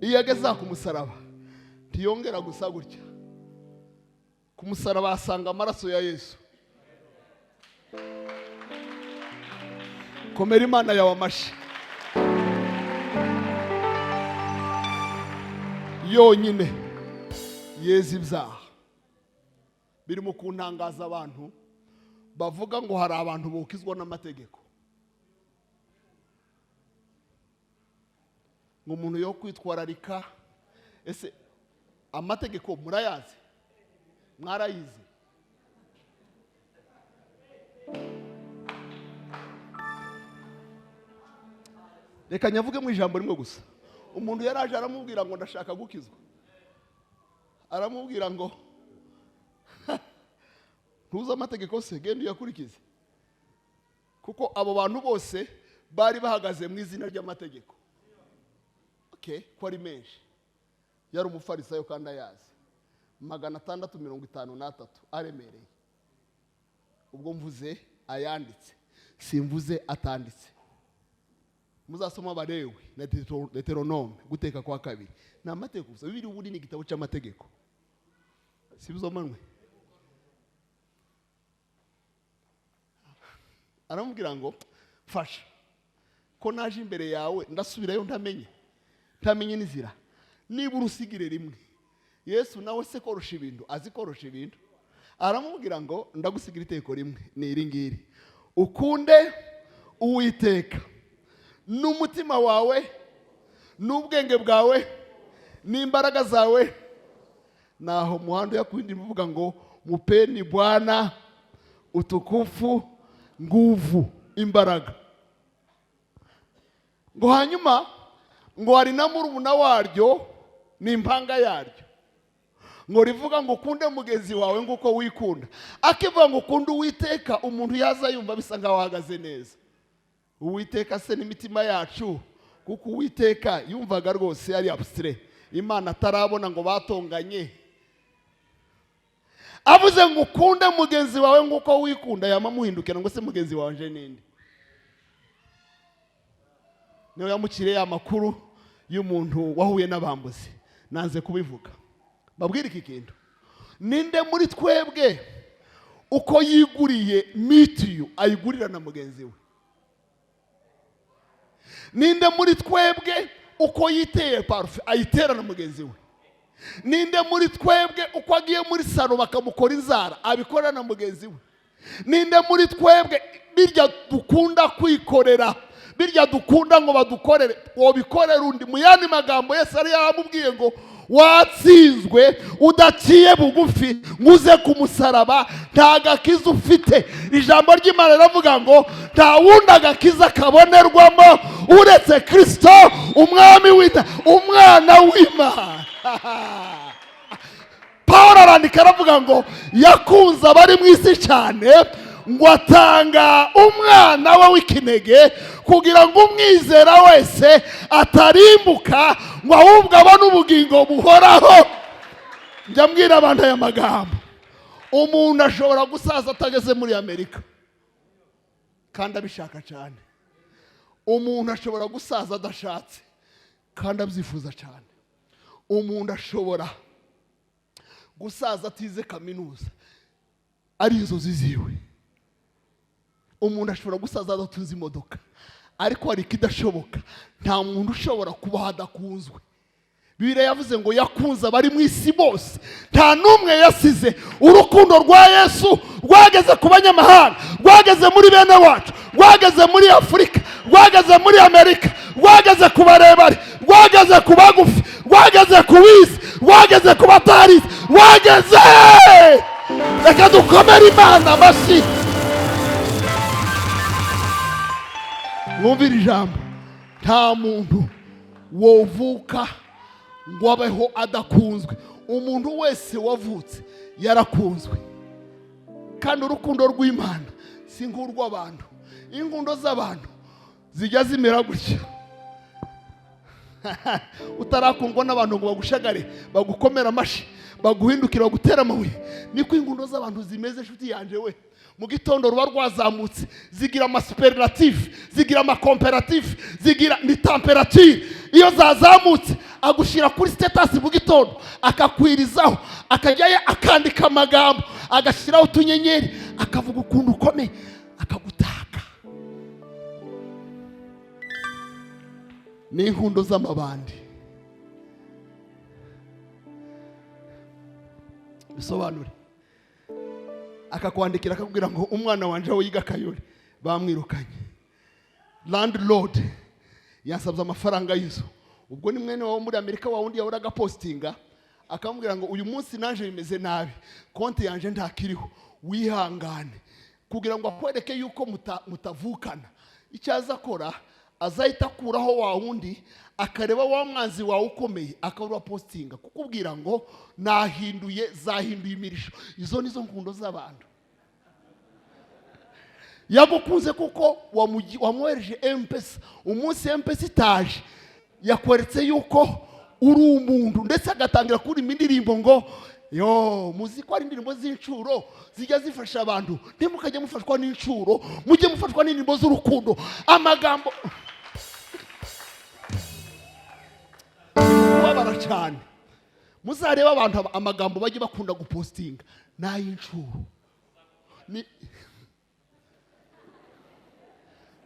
iyo ageza ku musaraba ntiyongera gusa gutya. Ku musaraba asanga amaraso ya Yesu. Komera Imana yawe amashi. Yonyine yeza ibyaha. Birimo kuntangaza abantu bavuga ngo hari abantu bokizwa n'amategeko, ngo umuntu yo kwitwararika. Ese amategeko murayazi? Mwarayize? Reka nyavuge mu ijambo rimwe gusa. Umuntu yaraje aramubwira ngo ndashaka gukizwa, aramubwira ngo ntuzi amategeko se, genda uyakurikize. Kuko abo bantu bose bari bahagaze mu izina ry'amategeko. Ko ari menshi. Yari umufarisayo kandi ayazi. 653 aremereye. Ubwo mvuze ayanditse, simvuze atanditse. Muzasoma Abalewi na Deuteronome, guteka kwa kabiri. Na amategeko gusa. Bibiri ubu ni igitabo cy'amategeko. Sibizomanwe. Aramubwira ngo fasha ko naje imbere yawe ndasubirayo ntamenye n'inzira, niba urusigire rimwe. Yesu nawe se korosha ibintu, azi korosha ibintu. Aramubwira ngo ndagusigira iteko rimwe, ni iri ngiri: ukunde Uwiteka n'umutima wawe n'ubwenge bwawe n'imbaraga zawe. Naho muhando yakundi mvuga ngo mupeni Bwana utukufu, nguvu, imbaraga. Ngo hanyuma ngo hari na murumuna waryo n'impanga yaryo, ngo rivuga ngo ukunde mugenzi wawe nguko wikunda. Akivuga ngo ukunde Uwiteka, umuntu yaza yumva bisa ngaho ahagaze neza. Uwiteka se n'imitima yacu kuko Uwiteka yumvaga rwose ari abusire, Imana atarabona ngo batonganye. Avuze ngo ukunde mugenzi wawe nk'uko wikunda, yamamuhindukira ngo se mugenzi wawe nje ninde? Niyo yamukiriye amakuru y'umuntu wahuye n'abambuzi. Nanze kubivuga. Babwire iki kintu. Ninde muri twebwe uko yiguriye mitiyu ayigurira na mugenzi we? Ninde muri twebwe uko yiteye parufe ayitera na mugenzi we? Ninde muri twebwe uko agiye muri salo bakamukora inzara abikora na mugenzi we? Ninde muri twebwe birya dukunda kwikorera, birya dukunda ngo badukorere, wobikorera undi? Mu yandi magambo Yesu ari yaramubwiye ngo watsinzwe udaciye bugufi nguze ku musaraba nta gakiza ufite. Ijambo ry'Imana riravuga ngo nta wundi agakiza kabonerwamo uretse Kristo umwami umwana w'Imana. Pawulo arandika aravuga ngo yakunze abari mu isi cyane ngo atanga umwana we w'ikinege kugira ngo umwizera wese atarimbuka ngo ahubwo abone ubugingo buhoraho. Njya mbwira abantu aya magambo. Umuntu ashobora gusaza atageze muri Amerika kandi abishaka cyane. Umuntu ashobora gusaza adashatse kandi abyifuza cyane. Umuntu ashobora gusaza atize kaminuza ari inzozi ziwe. Umuntu ashobora gusaza adatunze imodoka, ariko hari ikidashoboka, nta muntu ushobora kuba adakunzwe. Bibiliya yavuze ngo yakunze abari mu isi bose, nta n'umwe yasize. Urukundo rwa Yesu rwageze ku banyamahanga, rwageze muri bene wacu, rwageze muri Afurika, rwageze muri Amerika, rwageze ku barebare, rwageze ku bagufi, rwageze ku bizi, rwageze ku batarizi, rwageze. Reka dukomere Imana amashyi. Mwumvire ijambo. Nta muntu wovuka ngo abeho adakunzwe. Umuntu wese wavutse yarakunzwe. Kandi urukundo rw'Imana si nk'urw'abantu. Inkundo z'abantu zijya zimera gutya. Utarakundwa n'abantu ngo bagushagare, bagukomera amashi, baguhindukira, bagutera amabuye. Niko inkundo z'abantu zimeze, nshuti yanje we. Mu gitondo ruba rwazamutse, zigira amasuperlative, zigira amakomperative, zigira ni temperature. Iyo zazamutse agushira kuri status mu gitondo, akakwirizaho, akajyayo akandika amagambo, agashiraho utunyenyeri, akavuga ukuntu ukomeye, akagutaka. Ni inkundo z'amabandi. Bisobanure. Akakwandikira akakubwira ngo umwana wanje aho yiga Kayole bamwirukanye. Landlord yasabye amafaranga y'inzu. Ubwo ni mwene wawe muri Amerika wa wundi yahoraga postinga, akamubwira ngo uyu munsi naje bimeze nabi, konti yanje ntakiriho, wihangane, kugira ngo akwereke yuko mutavukana. Icyaza akora azahita akuraho wa wundi, akareba wa mwanzi wawe ukomeye, akabura postinga kukubwira ngo nahinduye, zahinduye imirisho. Izo nizo nkundo z'abantu. Yagukunze kuko wamwereje M-Pesa. Umunsi M-Pesa itaje yakweretse yuko uri umuntu, ndetse agatangira kuri indirimbo ngo yo muzi ko ari indirimbo z'incuro zijya zifasha abantu. Ntimukajya mufashwa n'incuro, mujye mufashwa n'indirimbo z'urukundo. Amagambo wabara cyane. Muzareba abantu amagambo bajye bakunda gupostinga n'ay'incuro, ni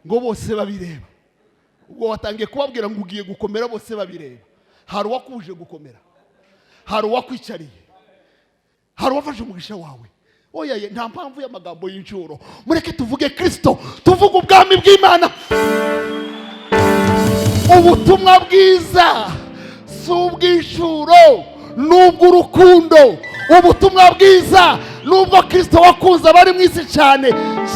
ngo bose babireba. Ubwo watangiye kubabwira ngo ugiye gukomera, bose babireba. Hari uwakuje gukomera, hari uwakwicariye, hari uwafashe umugisha wawe. Oya ye, nta mpamvu y'amagambo y'incuro. Mureke tuvuge Kristo, tuvuge ubwami bw'Imana. Ubutumwa bwiza si ubw'inshuro, nubwo urukundo. Ubutumwa bwiza nubwo Kristo wakunze abari mu isi cyane,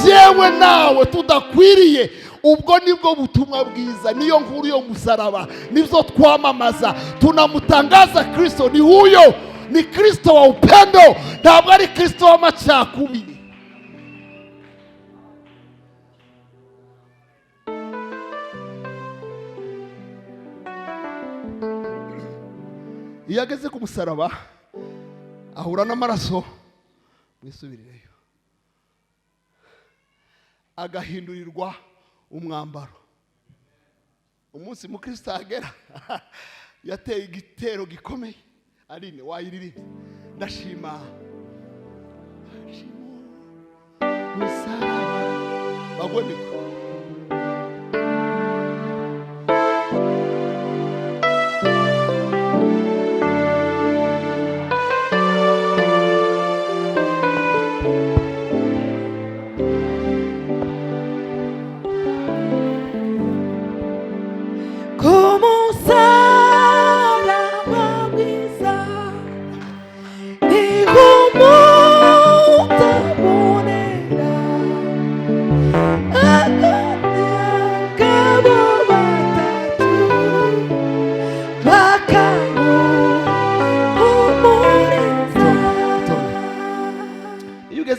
yewe nawe tudakwiriye. Ubwo nibwo butumwa bwiza, niyo nkuru yo musaraba, nibyo twamamaza. Tunamutangaza Kristo ni huyo, ni Kristo wa upendo, ntabwo ari Kristo wa macakubiri. iyo ageze ku musaraba ahura n'amaraso, mwisubirireyo, agahindurirwa umwambaro. Umunsi mukristo agera yateye igitero gikomeye. Aline wayiririmba, ndashima musaraba bagwemiko.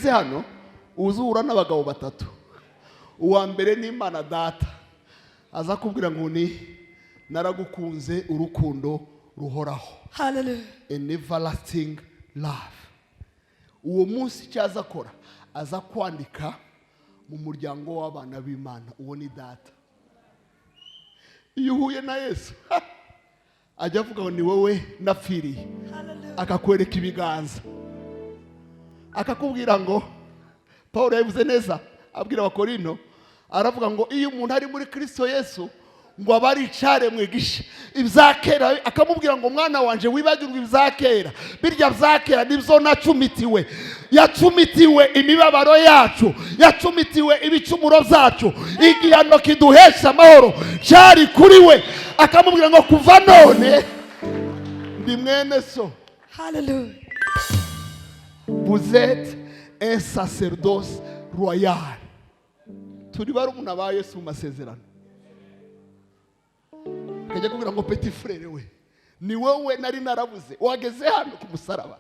Hano uzura n'abagabo batatu. Uwa mbere ni Imana data, aza kubwira ngo ni naragukunze urukundo ruhoraho. Hallelujah. A everlasting love. Uwo munsi cyaza akora, aza kwandika mu muryango w'abana b'Imana. Uwo ni data. Iyo uhuye na Yesu ajya avuga ngo ni wowe napfiriye, akakwereka ibiganza, akakubwira ngo, Paul yavuze neza abwira abakorino, aravuga ngo iyo umuntu ari muri Kristo Yesu ngo abaricare mwigisha ibyakera, akamubwira ngo mwana wanje wibagirwe ibyakera, birya byakera nibyo nacumitiwe, yacumitiwe imibabaro yacu, yacumitiwe ibicumuro byacu, igihano kiduhesha amahoro cyari kuri we, akamubwira ngo kuva none ndi mwene so. Hallelujah. Vous êtes un sacerdoce royal. Turi barumuna ba Yesu mu masezerano. Kajya kubwira ngo petit frère we, ni wowe nari narabuze, wageze hano ku musaraba.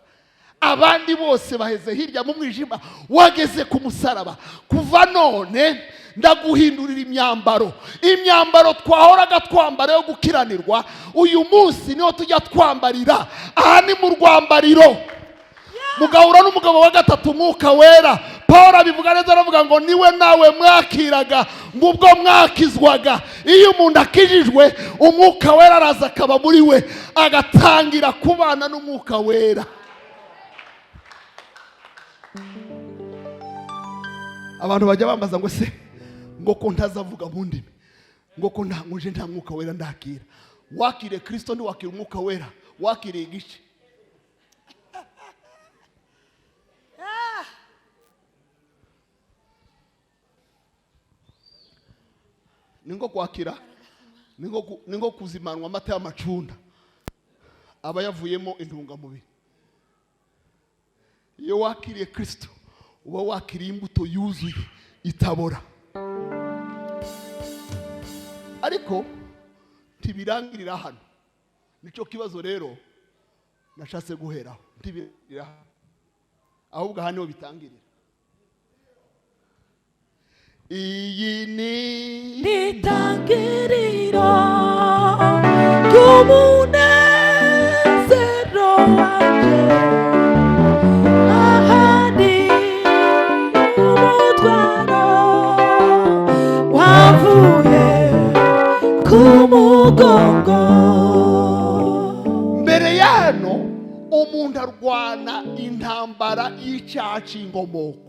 Abandi bose baheze hirya mu mwijima, wageze ku musaraba. Kuva none ndaguhindurira imyambaro. Imyambaro twahoraga twambara yo gukiranirwa, uyu munsi niho tujya twambarira. Aha ni mu rwambariro. Mugahura n'umugabo wa gatatu Mwuka Wera. Paul abivuga neza, aravuga ngo niwe nawe mwakiraga ngubwo mwakizwaga. Iyo umuntu akijijwe, Umwuka Wera araza akaba muri we, agatangira kubana n'Umwuka Wera. Abantu bajya bambaza ngo se ngo ko ntazavuga mu ndimi, ngo ko ntanguje nta Mwuka Wera ndakira. Wakire Kristo ndi wakira Umwuka Wera, wakire igice. Ningo kwakira, ningo kuzimanwa amata y'amacunda aba yavuyemo intungamubiri. Iyo wakiriye Kristo uba wakiriye imbuto yuzuye itabora. Ariko ntibirangirira hano. Nicyo kibazo rero nashatse guheraho. Ntibirangirira hano, ahubwo hano niho bitangirira. Iyi ni itangiriro ry'umunezero wanje, ahandi umutwaro wavuye ku mugongo. Mbere yano umuntu arwana intambara y'icyaha cy'inkomoko.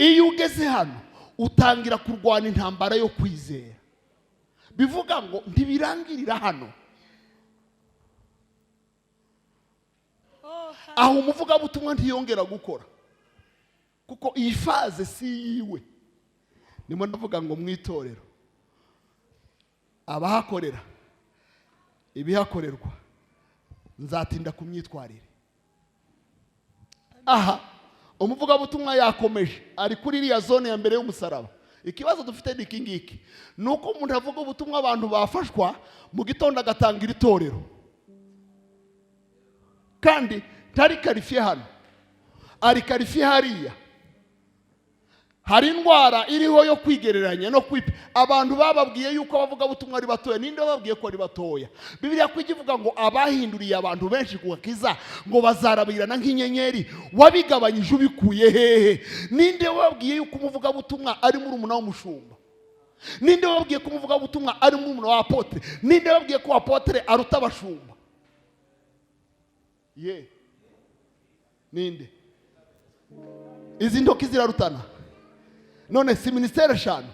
Iyo ugeze hano utangira kurwana intambara yo kwizera. Bivuga ngo ntibirangirira hano. Aho umuvugabutumwa ntiyongera gukora, kuko iyi faze si yiwe. Nimo ndavuga ngo mwitorero abahakorera ibihakorerwa, nzatinda kumyitwarire. Aha umuvugabutumwa yakomeje ari kuri iriya zone ya mbere y'umusaraba. Ikibazo dufite ni iki ngiki, nuko umuntu avuga ubutumwa abantu bafashwa mu gitondo agatangira itorero, kandi ntari karifiye hano, ari karifiye hariya. hari indwara iriho yo kwigereranya no kwipa. Abantu bababwiye yuko abavuga butumwa ari batoya. Ninde bababwiye ko ari batoya? Bibiliya kwigivuga ngo abahinduriye abantu benshi kugakiza ngo bazarabirana nk'inyenyeri. Wabigabanyije ubikuye hehe? Ninde bababwiye yuko umuvuga butumwa ari muri umuna w'umushumba? Ninde bababwiye ko umuvuga butumwa ari muri umuna wa apotre? Ninde bababwiye ko apotre aruta abashumba? Ninde? Izi ntoki zirarutana. None si ministere eshanu?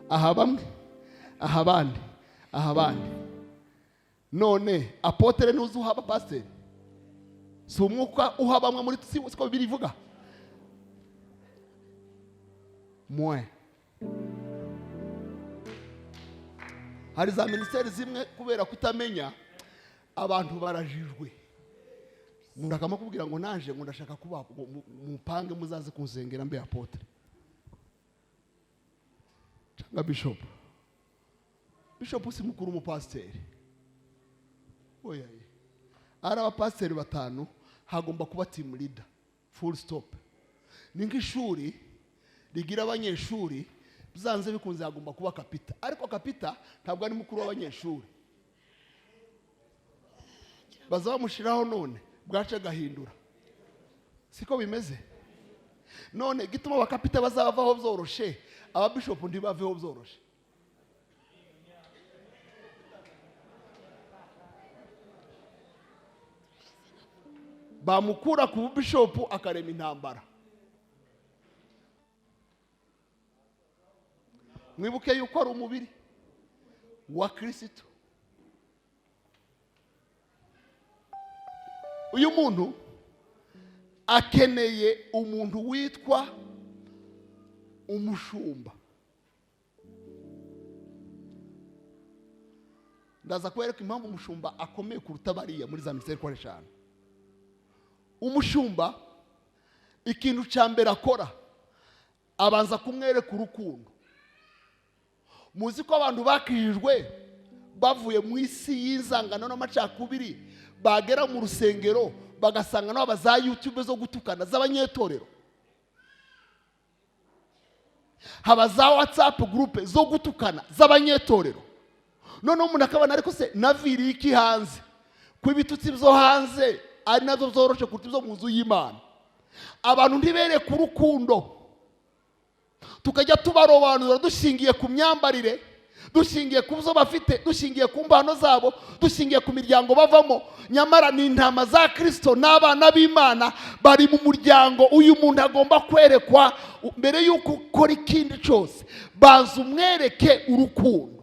Aha bamwe, aha abandi, aha abandi. None apotre nuzi uhaba pasteur? Si umwuka uha bamwe muri siko Bibiliya ivuga? Mwe. Hari za ministere zimwe kubera kutamenya abantu barajijwe. Umuntu akama kubwira ngo naje ngo ndashaka kuba mupange muzaze kunsengera mbe apotre cyangwa bishop. Bishop si mukuru umupasiteri. Oya, ari abapasiteri batanu hagomba kuba team leader, full stop. Ni nk'ishuri rigira abanyeshuri, bizanze bikunze hagomba kuba kapita. Ariko kapita ntabwo ari mukuru w'abanyeshuri. Bazamushiraho none bwaca gahindura. Siko bimeze? None gituma abakapita bazavaho byoroshe, ababishop ndibaveho byoroshe. Bamukura ku bishop akarema intambara. Mwibuke yuko ari umubiri wa Kristo. Uyu muntu akeneye umuntu witwa umushumba. Ndaza kwereka impamvu umushumba akomeye kuruta bariya muri za ministeri kwa eshanu. Umushumba ikintu cya mbere akora abanza kumwereka urukundo. Muzi ko abantu bakijijwe bavuye mu isi y'inzangano n'amacakubiri, bagera mu rusengero bagasanga nabo baza YouTube zo gutukana z'abanyetorero, haba za WhatsApp group zo gutukana z'abanyetorero. None umuntu akabana ariko se naviri iki hanze kw'ibitutsi byo hanze ari nazo zoroshe kuruta ibyo mu nzu y'Imana. Abantu ntibereke urukundo, tukajya tubarobanura dushingiye ku myambarire, dushingiye ku byo bafite, dushingiye ku mbano zabo, dushingiye ku miryango bavamo. Nyamara ni intama za Kristo n'abana b'Imana bari mu muryango. Uyu muntu agomba kwerekwa mbere y'uko ukora ikindi cyose, banza umwereke urukundo.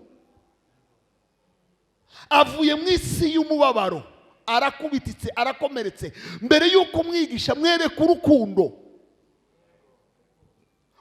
Avuye mu isi y'umubabaro, arakubititse, arakomeretse. Mbere y'uko umwigisha mwereke urukundo,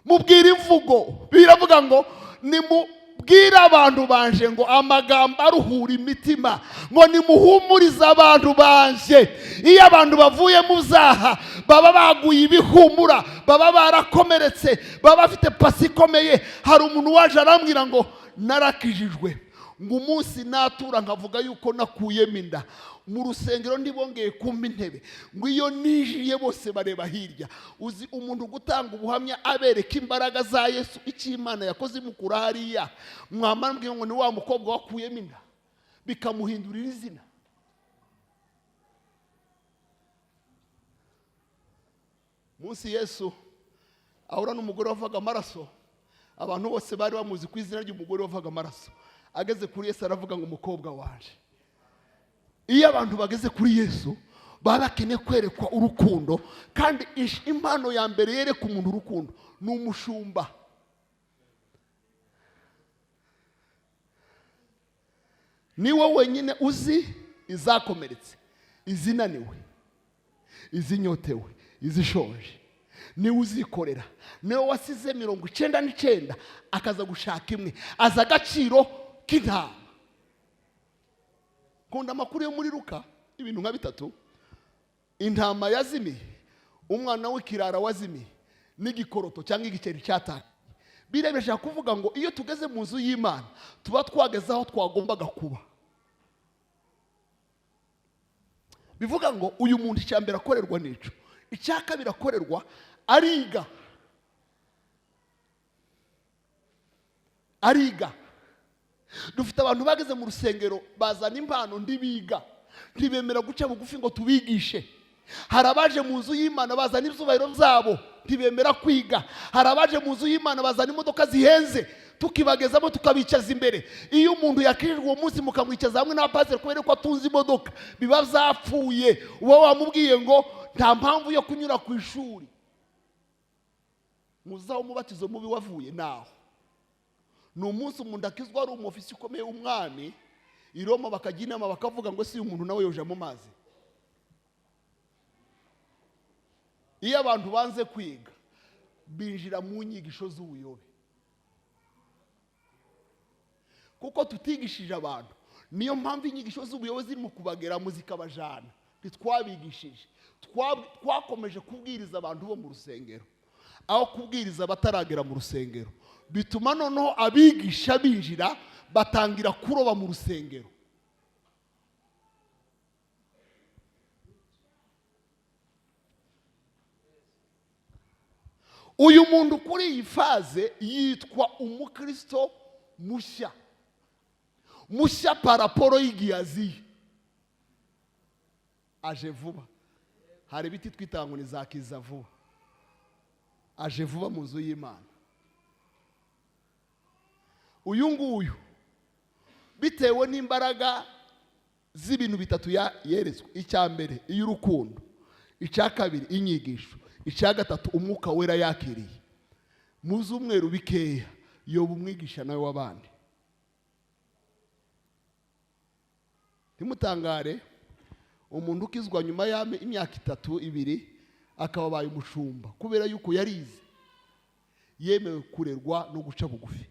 mubwira imvugo. Biravuga ngo nimubwira abantu banje ngo amagambo aruhura imitima, ngo nimuhumurize abantu banje. Iyo abantu bavuye mu zaha baba baguye ibihumura, baba barakomeretse, baba bafite pasi ikomeye. Hari umuntu waje arambwira ngo narakijijwe, ngo umunsi natura nkavuga yuko nakuyemo inda mu rusengero ndibongeye kumpa intebe, ngo iyo nijiye bose bareba hirya. Uzi umuntu gutanga ubuhamya abereka imbaraga za Yesu, icyo Imana yakoze imukura hariya, mwamambwiye ngo ni wa mukobwa wakuyemo inda bikamuhindurira izina. Munsi Yesu ahura n'umugore wavaga amaraso, abantu bose bari bamuzi ku izina ry'umugore wavaga amaraso. Ageze kuri Yesu aravuga ngo umukobwa wanje. Iyo abantu bageze kuri Yesu baba bakeneye kwerekwa urukundo, kandi impano ya mbere yereka umuntu urukundo ni umushumba. Niwe wenyine uzi izakomeretse, izinaniwe, izinyotewe, izishonje. Niwe uzikorera. Niwe wasize 99 akaza gushaka imwe, aza agaciro k'intama. Kunda amakuru yo muri Luka ibintu nka 3. Intama yazimiye, umwana w'ikirara wazimiye, n'igikoroto cyangwa igiceri cyataka. Birebesha kuvuga ngo iyo tugeze mu nzu y'Imana tuba twageze aho twagombaga kuba. Bivuga ngo uyu muntu icyambere akorerwa nico, icyaka birakorerwa ariga. Dufite abantu bageze mu rusengero bazana impano ndibiga, ntibemera guca bugufi ngo tubigishe. Hari abaje mu nzu y'Imana bazana ibyubahiro byabo, ntibemera kwiga. Hari abaje mu nzu y'Imana bazana imodoka zihenze, tukibagezamo tukabicaza imbere. Iyo umuntu yakirijwe uwo munsi mukamwicaza hamwe n'abapasiteri kubera ko atunze imodoka, biba byapfuye. Uba wamubwiye ngo nta mpamvu yo kunyura ku ishuri. Muzaho umubatizo mubi wavuye naho. Ni umunsi umuntu akizwa ari umufisi ukomeye w'umwami, i Roma bakajya inama bakavuga ngo si umuntu nawe yoja mu mazi. Iyo abantu banze kwiga binjira mu nyigisho z'ubuyobe, kuko tutigishije abantu. Niyo mpamvu inyigisho z'ubuyobe ziri mu kubageramo zikabajana. Ntitwabigishije, twakomeje kubwiriza abantu bo mu rusengero aho kubwiriza bataragera mu rusengero. Bituma noneho abigisha binjira batangira kuroba mu rusengero. Uyu muntu kuri iyi faze yitwa umukristo mushya. Mushya paraporo y'igiyazi. Aje vuba. Hari ibiti twita ngo ni zakiza vuba. Aje vuba mu nzu y'Imana. Uyu nguyu bitewe n'imbaraga z'ibintu bitatu yeretswe. Icya mbere iy'urukundo, icya kabiri inyigisho, icya gatatu umwuka wera yakiriye. Mu z'umweru bikeya yoba umwigisha nawe w'abandi. Ntimutangare umuntu ukizwa nyuma y'imyaka 3-2 akaba abaye umushumba kubera yuko yarize, yemewe kurerwa no guca bugufi.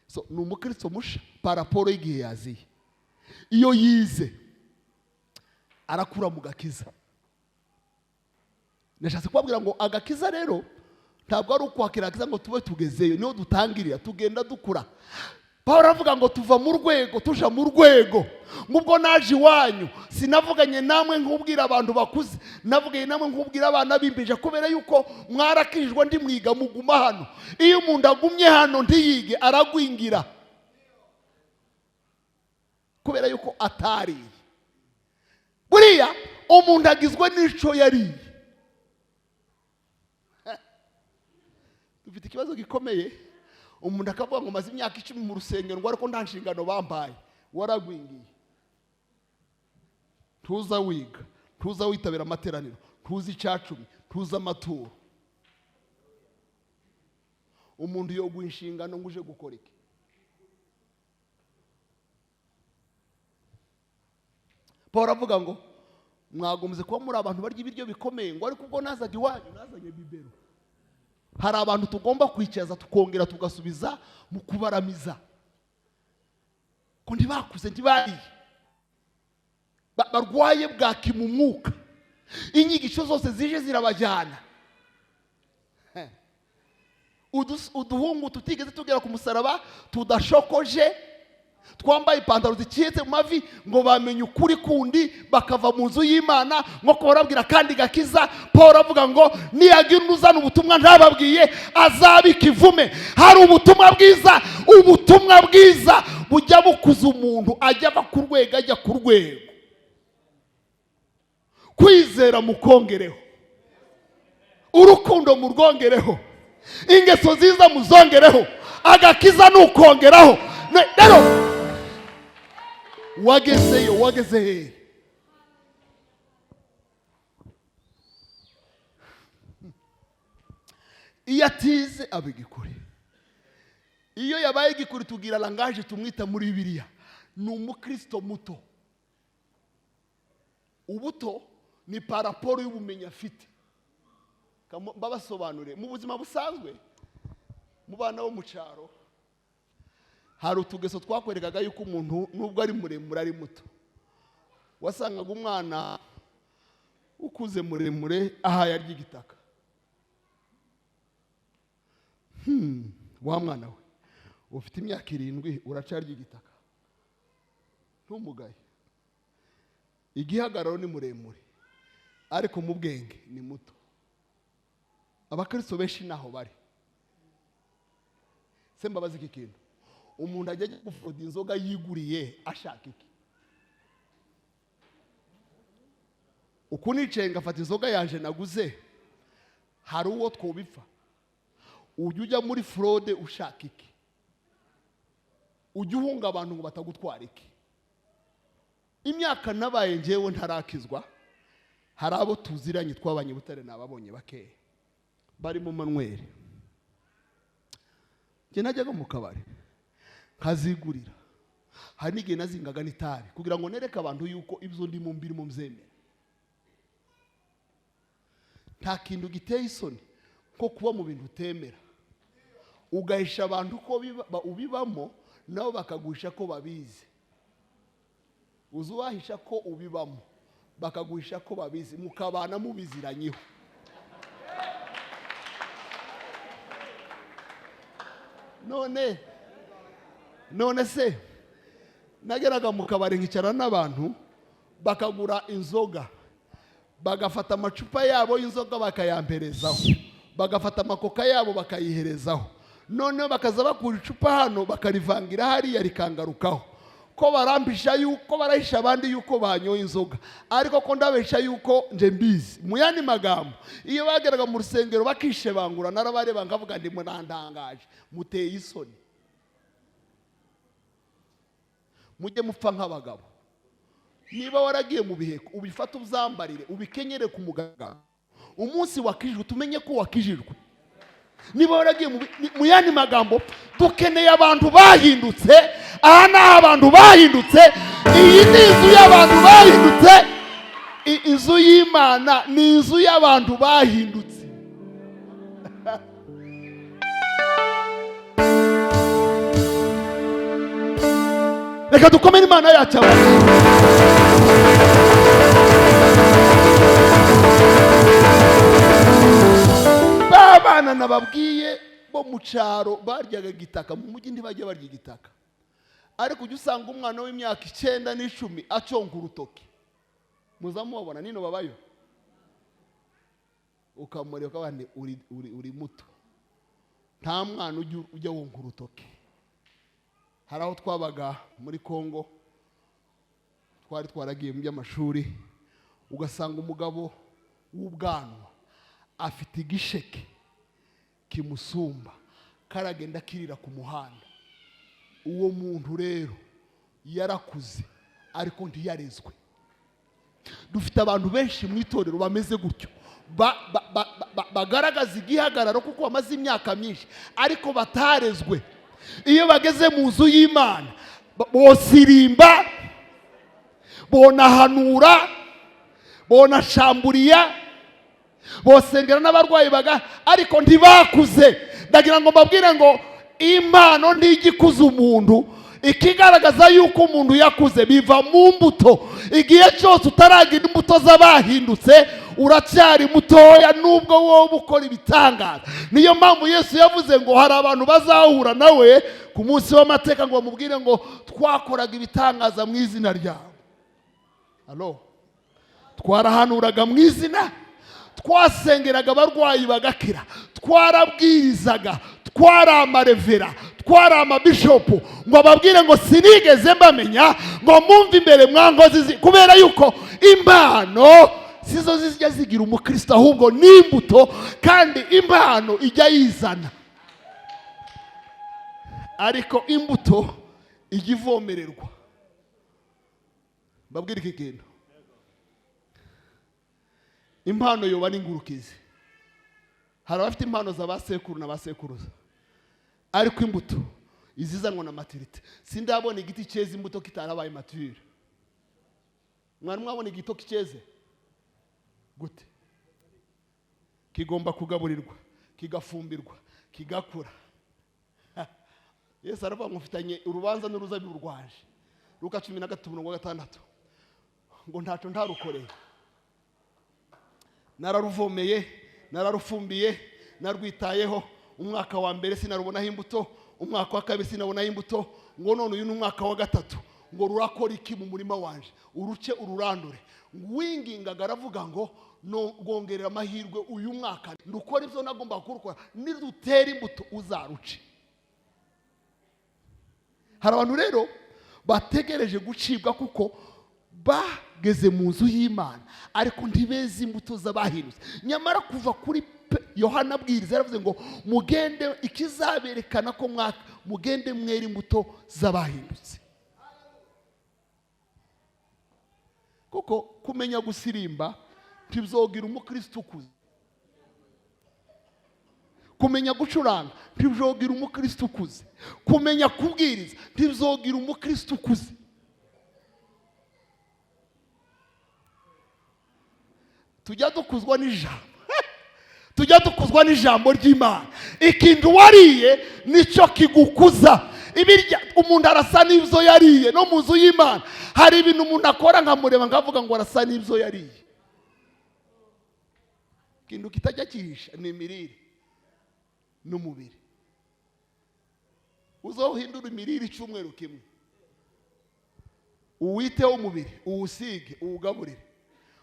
So ni umukristo musha paraporo y'igihe yaziye. Iyo yize arakura mu gakiza. Nashatse kubabwira ngo agakiza rero ntabwo ari ukwakira agakiza ngo tube tugezeyo, niho dutangirira tugenda dukura. Pawulo avuga ngo tuva mu rwego tuja mu rwego. Mubwo naje iwanyu sinavuganye namwe nkubwira abantu bakuze, navuganye namwe nkubwira abana bimbije kubera yuko mwarakijwe ndi mwiga muguma hano. Iyo umuntu agumye hano ntiyige aragwingira kubera yuko atariye. Buriya umuntu agizwe n'ico yariye. Dufite ikibazo gikomeye. Umuntu akavuga ngo maze imyaka 10 mu rusengero ngo ariko nta nshingano bambaye. Waragwingiye. Tuza wiga, tuza witabira amateraniro, tuza icacumi, tuza amaturo. Umuntu yoguha inshingano ngo uje gukora iki? Pawulo avuga ngo mwagomze kuba muri abantu barya ibiryo bikomeye ngo ariko ubwo nazaga iwanyu nazanye bibero. Hari abantu tugomba kwicaza tukongera tugasubiza mu kubaramiza. Ko ntibakuze ntibariye. Barwaye bwaki mu mwuka. Inyigisho zose zije zirabajyana. Uduhungu tutigeze tugera ku musaraba tudashokoje, twambaye ipantaro zicitse mu mavi ngo bamenye ukuri kundi bakava mu nzu y'Imana nko kubarabwira kandi gakiza. Pawulo avuga ngo niyagira uzana ubutumwa ntababwiye azabika ivume. Hari ubutumwa bwiza bujya bukuza umuntu ajya ava ku rwego ajya ku rwego. Kwizera mukongereho, urukundo murwongereho, ingeso nziza muzongereho, agakiza nukongeraho. Rero wageze he? Iyo atize abigikuri. Iyo yabaye igikuri tugira langaje tumwita muri Bibiliya ni umukristo muto. Ubuto ni paraporo y'ubumenyi afite. Babasobanure mu buzima busanzwe mu bana bo mu cyaro hari utugeso twakwerekaga yuko umuntu nubwo ari muremure ari muto. Wasangaga umwana ukuze muremure aha yarya igitaka. Wa mwana we ufite imyaka 7 uracarya igitaka. Ntumugaye. Igihagararo ni muremure ariko mu bwenge ni muto. abakristo benshi naho bari. Se mbabazi iki kintu, umuntu ajya gufroda inzoga yiguriye ashaka iki? Uku nicaye ngafata inzoga yanje naguze, hari uwo twobipfa? Ujya muri fraude ushaka iki? Ujya uhunga abantu ngo batagutwara iki? Imyaka nabaye njewe ntarakizwa, hari abo tuziranye twabanye Butare nababonye bakeye bari mu Manuel. Nje najyaga mu kabari nkazigurira, hari n'igihe nazingaga n'itabi kugira ngo nereke abantu yuko ibyo ndi mu mbiri mu mzemera. Nta kintu giteye isoni ko kuba mu bintu utemera ugahisha abantu ko ubibamo, nabo bakaguhisha ko babizi. Uzuwahisha ko ubibamo bakaguhisha ko babizi, mukabana mubiziranyeho. None se nageraga mu kabari nkicara n'abantu bakagura inzoga, bagafata amacupa yabo y'inzoga bakayamperezaho, bagafata amakoka yabo bakayiherezaho, none bakaza bakura icupa hano bakarivangira hariya rikangarukaho, ko barambisha yuko barahisha abandi yuko banyoye inzoga, ariko ko ndabesha yuko nje mbizi. Mu yandi magambo, iyo bageraga mu rusengero bakishebangura narabareba ngavuga ndi munandangaje, muteye isoni. Mujye mupfa nk'abagabo. Niba waragiye mu biheko ubifata uzambarire ubikenyere ku mugaragaro, umunsi wakijijwe tumenye ko wakijijwe. Niba waragiye mu yandi magambo, dukeneye abantu bahindutse. Aha ni abantu bahindutse. Iyi ni inzu y'abantu bahindutse. Inzu y'Imana ni inzu y'abantu bahindutse. Reka dukomere Imana yacu. Babana nababwiye bo mu cyaro baryaga gitaka, mu mujyi ntibajya barya igitaka. Ariko ujya usanga umwana w'imyaka 9 n'10 aconga urutoki. Muzamubona nino babayo. Ukamureba kabane uri muto. Nta mwana ujya wonga urutoki. Hari aho twabaga muri Kongo, twari twaragiye mu by'amashuri, ugasanga umugabo w'ubwanwa afite igisheke kimusumba karagenda kirira ku muhanda. Uwo muntu rero yarakuze ariko ntiyarezwe. Dufite abantu benshi mu itorero bameze gutyo, bagaragaza igihagararo kuko bamaze imyaka myinshi ariko batarezwe. Iyo bageze mu nzu y'Imana bosirimba, bonahanura, bonashamburiya, bosengera n'abarwayi ariko ntibakuze. Ndagira ngo mbabwire ngo impano ntigikuza umuntu, ikigaragaza yuko umuntu yakuze biva mu mbuto. Igihe cyose utaragira imbuto z'abahindutse uracyari mutoya, nubwo wowe ukora ibitangaza. Niyo mpamvu Yesu yavuze ngo hari abantu bazahura nawe ku munsi w'amateka ngo bamubwire ngo twakoraga ibitangaza mu izina ryawe. Alo, twarahanuraga mu izina, twasengeraga abarwayi bagakira, twarabwirizaga, twari amarevera, twari amabishopu, ngo babwire ngo sinigeze mbamenya, ngo mwumve imbere mwankozi, kubera yuko impano sizo zijya zigira umukristo, ahubwo ni imbuto, kandi impano ijya yizana. Ariko imbuto ijya ivomererwa. Babwire iki kintu, impano yoba n'ingurukizi. Hari abafite impano z'abasekuru n'abasekuruza, ariko imbuto izizanwa na maturite. Sindabona igiti cyeze imbuto kitarabaye mature. Mwana mwabona igito kiceze gute? Kigomba kugaburirwa, kigafumbirwa, kigakura. Yesu aravuga ngo mfitanye urubanza n'uruzabibu rwaje. Luka 13:6 ngo ntaco ntarukoreye. Nararuvomeye, nararufumbiye, narwitayeho. Umwaka wa mbere sinarubonaho imbuto, umwaka wa kabiri sinabonaho imbuto, ngo none uyu n'umwaka wa gatatu ngo rurakora iki mu murima wanje, uruce ururandure. Wingingaga aravuga ngo no gongerera amahirwe uyu mwaka ndukora ibyo nagomba kurukora, nidutera imbuto uzaruce. Hari abantu rero bategereje gucibwa kuko bageze mu nzu y'Imana ariko ntibeze imbuto z'abahindutse. Nyamara kuva kuri Yohana abwiriza yaravuze ngo mugende, ikizaberekana ko mugende mwera imbuto z'abahindutse. Kuko kumenya gusirimba ntibyogira umukristo ukuze, kumenya gucuranga ntibyogira umukristo ukuze, kumenya kubwiriza ntibyogira umukristo ukuze. Tujya dukuzwa n'ijambo tujya dukuzwa n'ijambo ry'Imana. Ikintu wariye nicyo kigukuza. Ibirya umuntu arasa n'ibyo yariye. No mu nzu y'Imana hari ibintu umuntu akora nkamureba ngavuga ngo arasa n'ibyo yariye. Ikintu kitajya kihisha ni imirire n'umubiri. Uzohindura imirire icyumweru kimwe, uwiteho umubiri, uwusige, uwugaburire,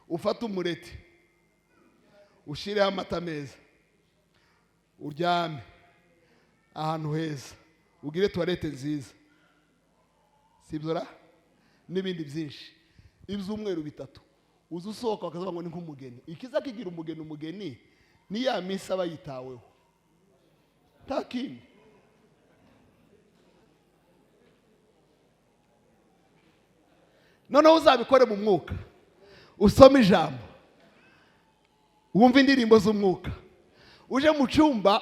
ufate umureti, ushireho amata meza, uryame ahantu heza, ugire toilette nziza, sibyo ra n'ibindi byinshi. Ibyumweru bitatu uza usohoka bakavuga ngo ni nk'umugeni. Ikiza kigira umugeni ni ya minsi aba yitaweho, nta kindi. Noneho uzabikore mu mwuka, usome ijambo, wumva indirimbo z'umwuka, uje mu cyumba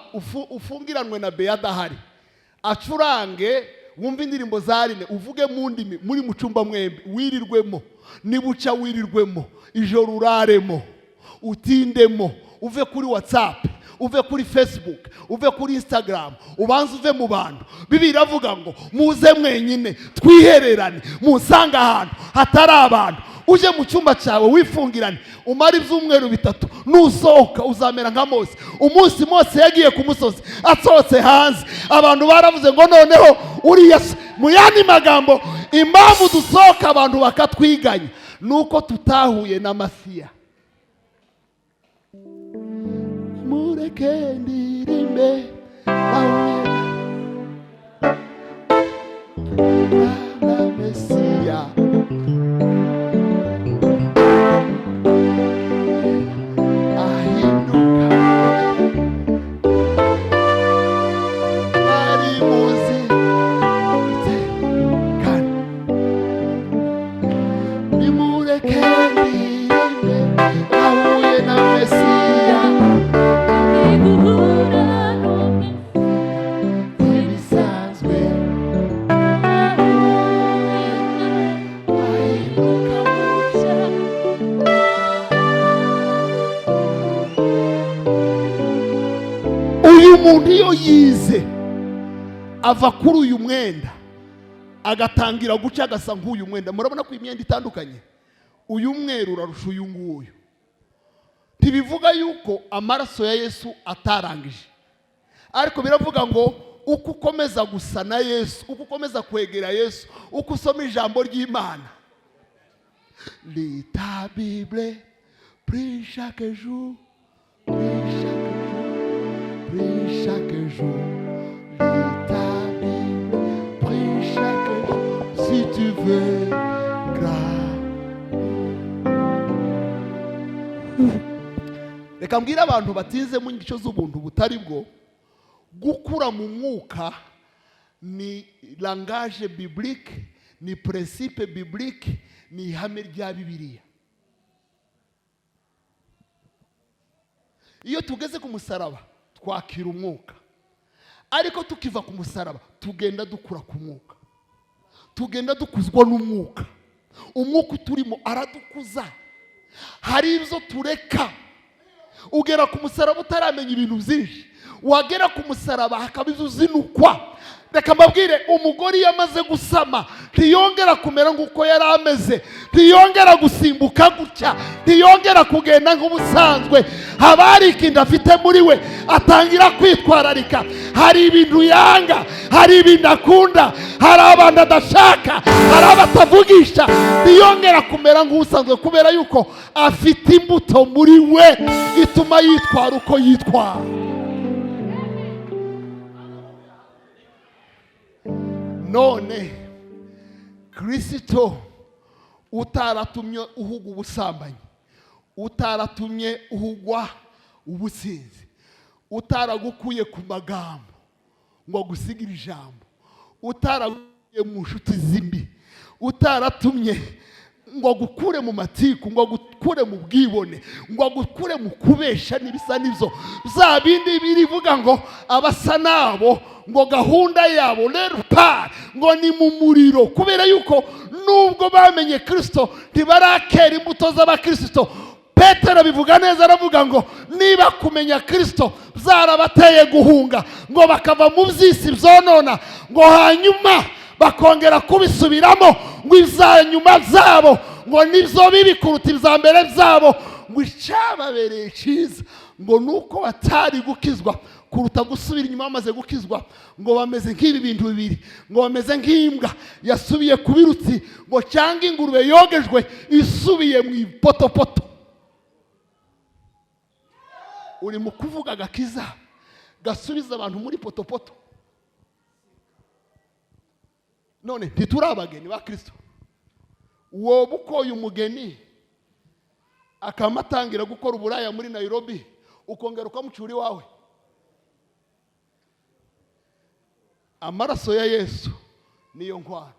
ufungiranwe na Beya adahari, acurange, wumva indirimbo za Rine, uvuge mu ndimi, muri mu cyumba mwembi, wirirwemo, nibuca wirirwemo, ijoro uraremo, utindemo, uve kuri WhatsApp, uve kuri Facebook, uve kuri Instagram, ubanze uve mu bantu. Bibiliya iravuga ngo muze mwenyine twihererane, musanga ahantu hatari abantu, uje mu cyumba cyawe wifungirane, umara ibyumweru bitatu, nusohoka uzamera nka Mose. Umunsi Mose yagiye ku musozi, asohotse hanze, abantu baravuze ngo noneho uriya. Mu yandi magambo, impamvu dusohoka abantu bakatwiganya nuko tutahuye na Masiya. Mureke ndirimbe na Mesiya, ahinduka ari muzi tekana. Nimureke ndirimbe nahuye na Mesiya, uyu muntu iyo yize ava kuri uyu mwenda agatangira guca agasa nk'uyu mwenda. Murabona ko imyenda itandukanye, uyu mweru urarusha uyu nguyu. Ntibivuga yuko amaraso ya Yesu atarangije, ariko biravuga ngo uko ukomeza gusa na Yesu, uko ukomeza kwegera Yesu, uko usoma ijambo ry'Imana, lis ta Bible, prie chaque jour, prie chaque jour, lis ta Bible, prie chaque jour, si tu veux grâce. Reka mbwira abantu batinze mu nyigisho z'ubuntu butari bwo, gukura mu mwuka ni langage biblique, ni principe biblique, ni ihame rya Bibiliya. Iyo tugeze ku musaraba twakira umwuka, ariko tukiva ku musaraba tugenda dukura ku mwuka, tugenda dukuzwa n'umwuka. Umwuka turimo aradukuza. Hari ibyo tureka, ugera ku musaraba utaramenya ibintu byinshi, wagera ku musaraba hakaba ibyo uzinukwa. Reka mbabwire, umugore iyo amaze gusama ntiyongera kumera nk'uko yari ameze, ntiyongera gusimbuka gutya, ntiyongera kugenda nk'ubusanzwe. haba hari ikintu afite muri we, atangira kwitwararika. hari ibintu yanga, hari ibintu akunda, hari abantu adashaka, hari abatavugisha. ntiyongera kumera nk'ubusanzwe kubera yuko afite imbuto muri we ituma yitwara uko yitwara. none Kristo utaratumye uhugwa ubusambanyi, utaratumye uhugwa ubusinzi, utaragukuye ku magambo ngo agusigire ijambo, utaragukuye mu nshuti zimbi, utaratumye ngo agukure mu matiku, ngo agukure mu bwibone, ngo agukure mu kubesha n'ibisa n'ibyo za bindi birivuga ngo abasa nabo, ngo gahunda yabo lerupa ngo ni mu muriro. kubera yuko nubwo bamenye Kristo ntibarakera imbuto z'abakristo. Petero bivuga neza, aravuga ngo niba kumenya Kristo byarabateye guhunga, ngo bakava mu by'isi byonona, ngo hanyuma bakongera kubisubiramo, ngo ibya nyuma byabo ngo nibyo bibi kuruta ibya mbere byabo, ngo icyababereye cyiza ngo nuko batari gukizwa kuruta gusubira inyuma bamaze gukizwa. ngo bameze nk'ibi bintu bibiri, ngo bameze nk'imbwa yasubiye ku birutsi, ngo cyangwa ingurube yogejwe isubiye mu ipotopoto. uri mu kuvuga agakiza gasubiza abantu muri potopoto. none ntituri abageni ba Kristo. wowe ukoye umugeni akamatangira gukora uburaya muri Nairobi, ukongera ukamucura iwawe. amaraso ya Yesu niyo nkwano,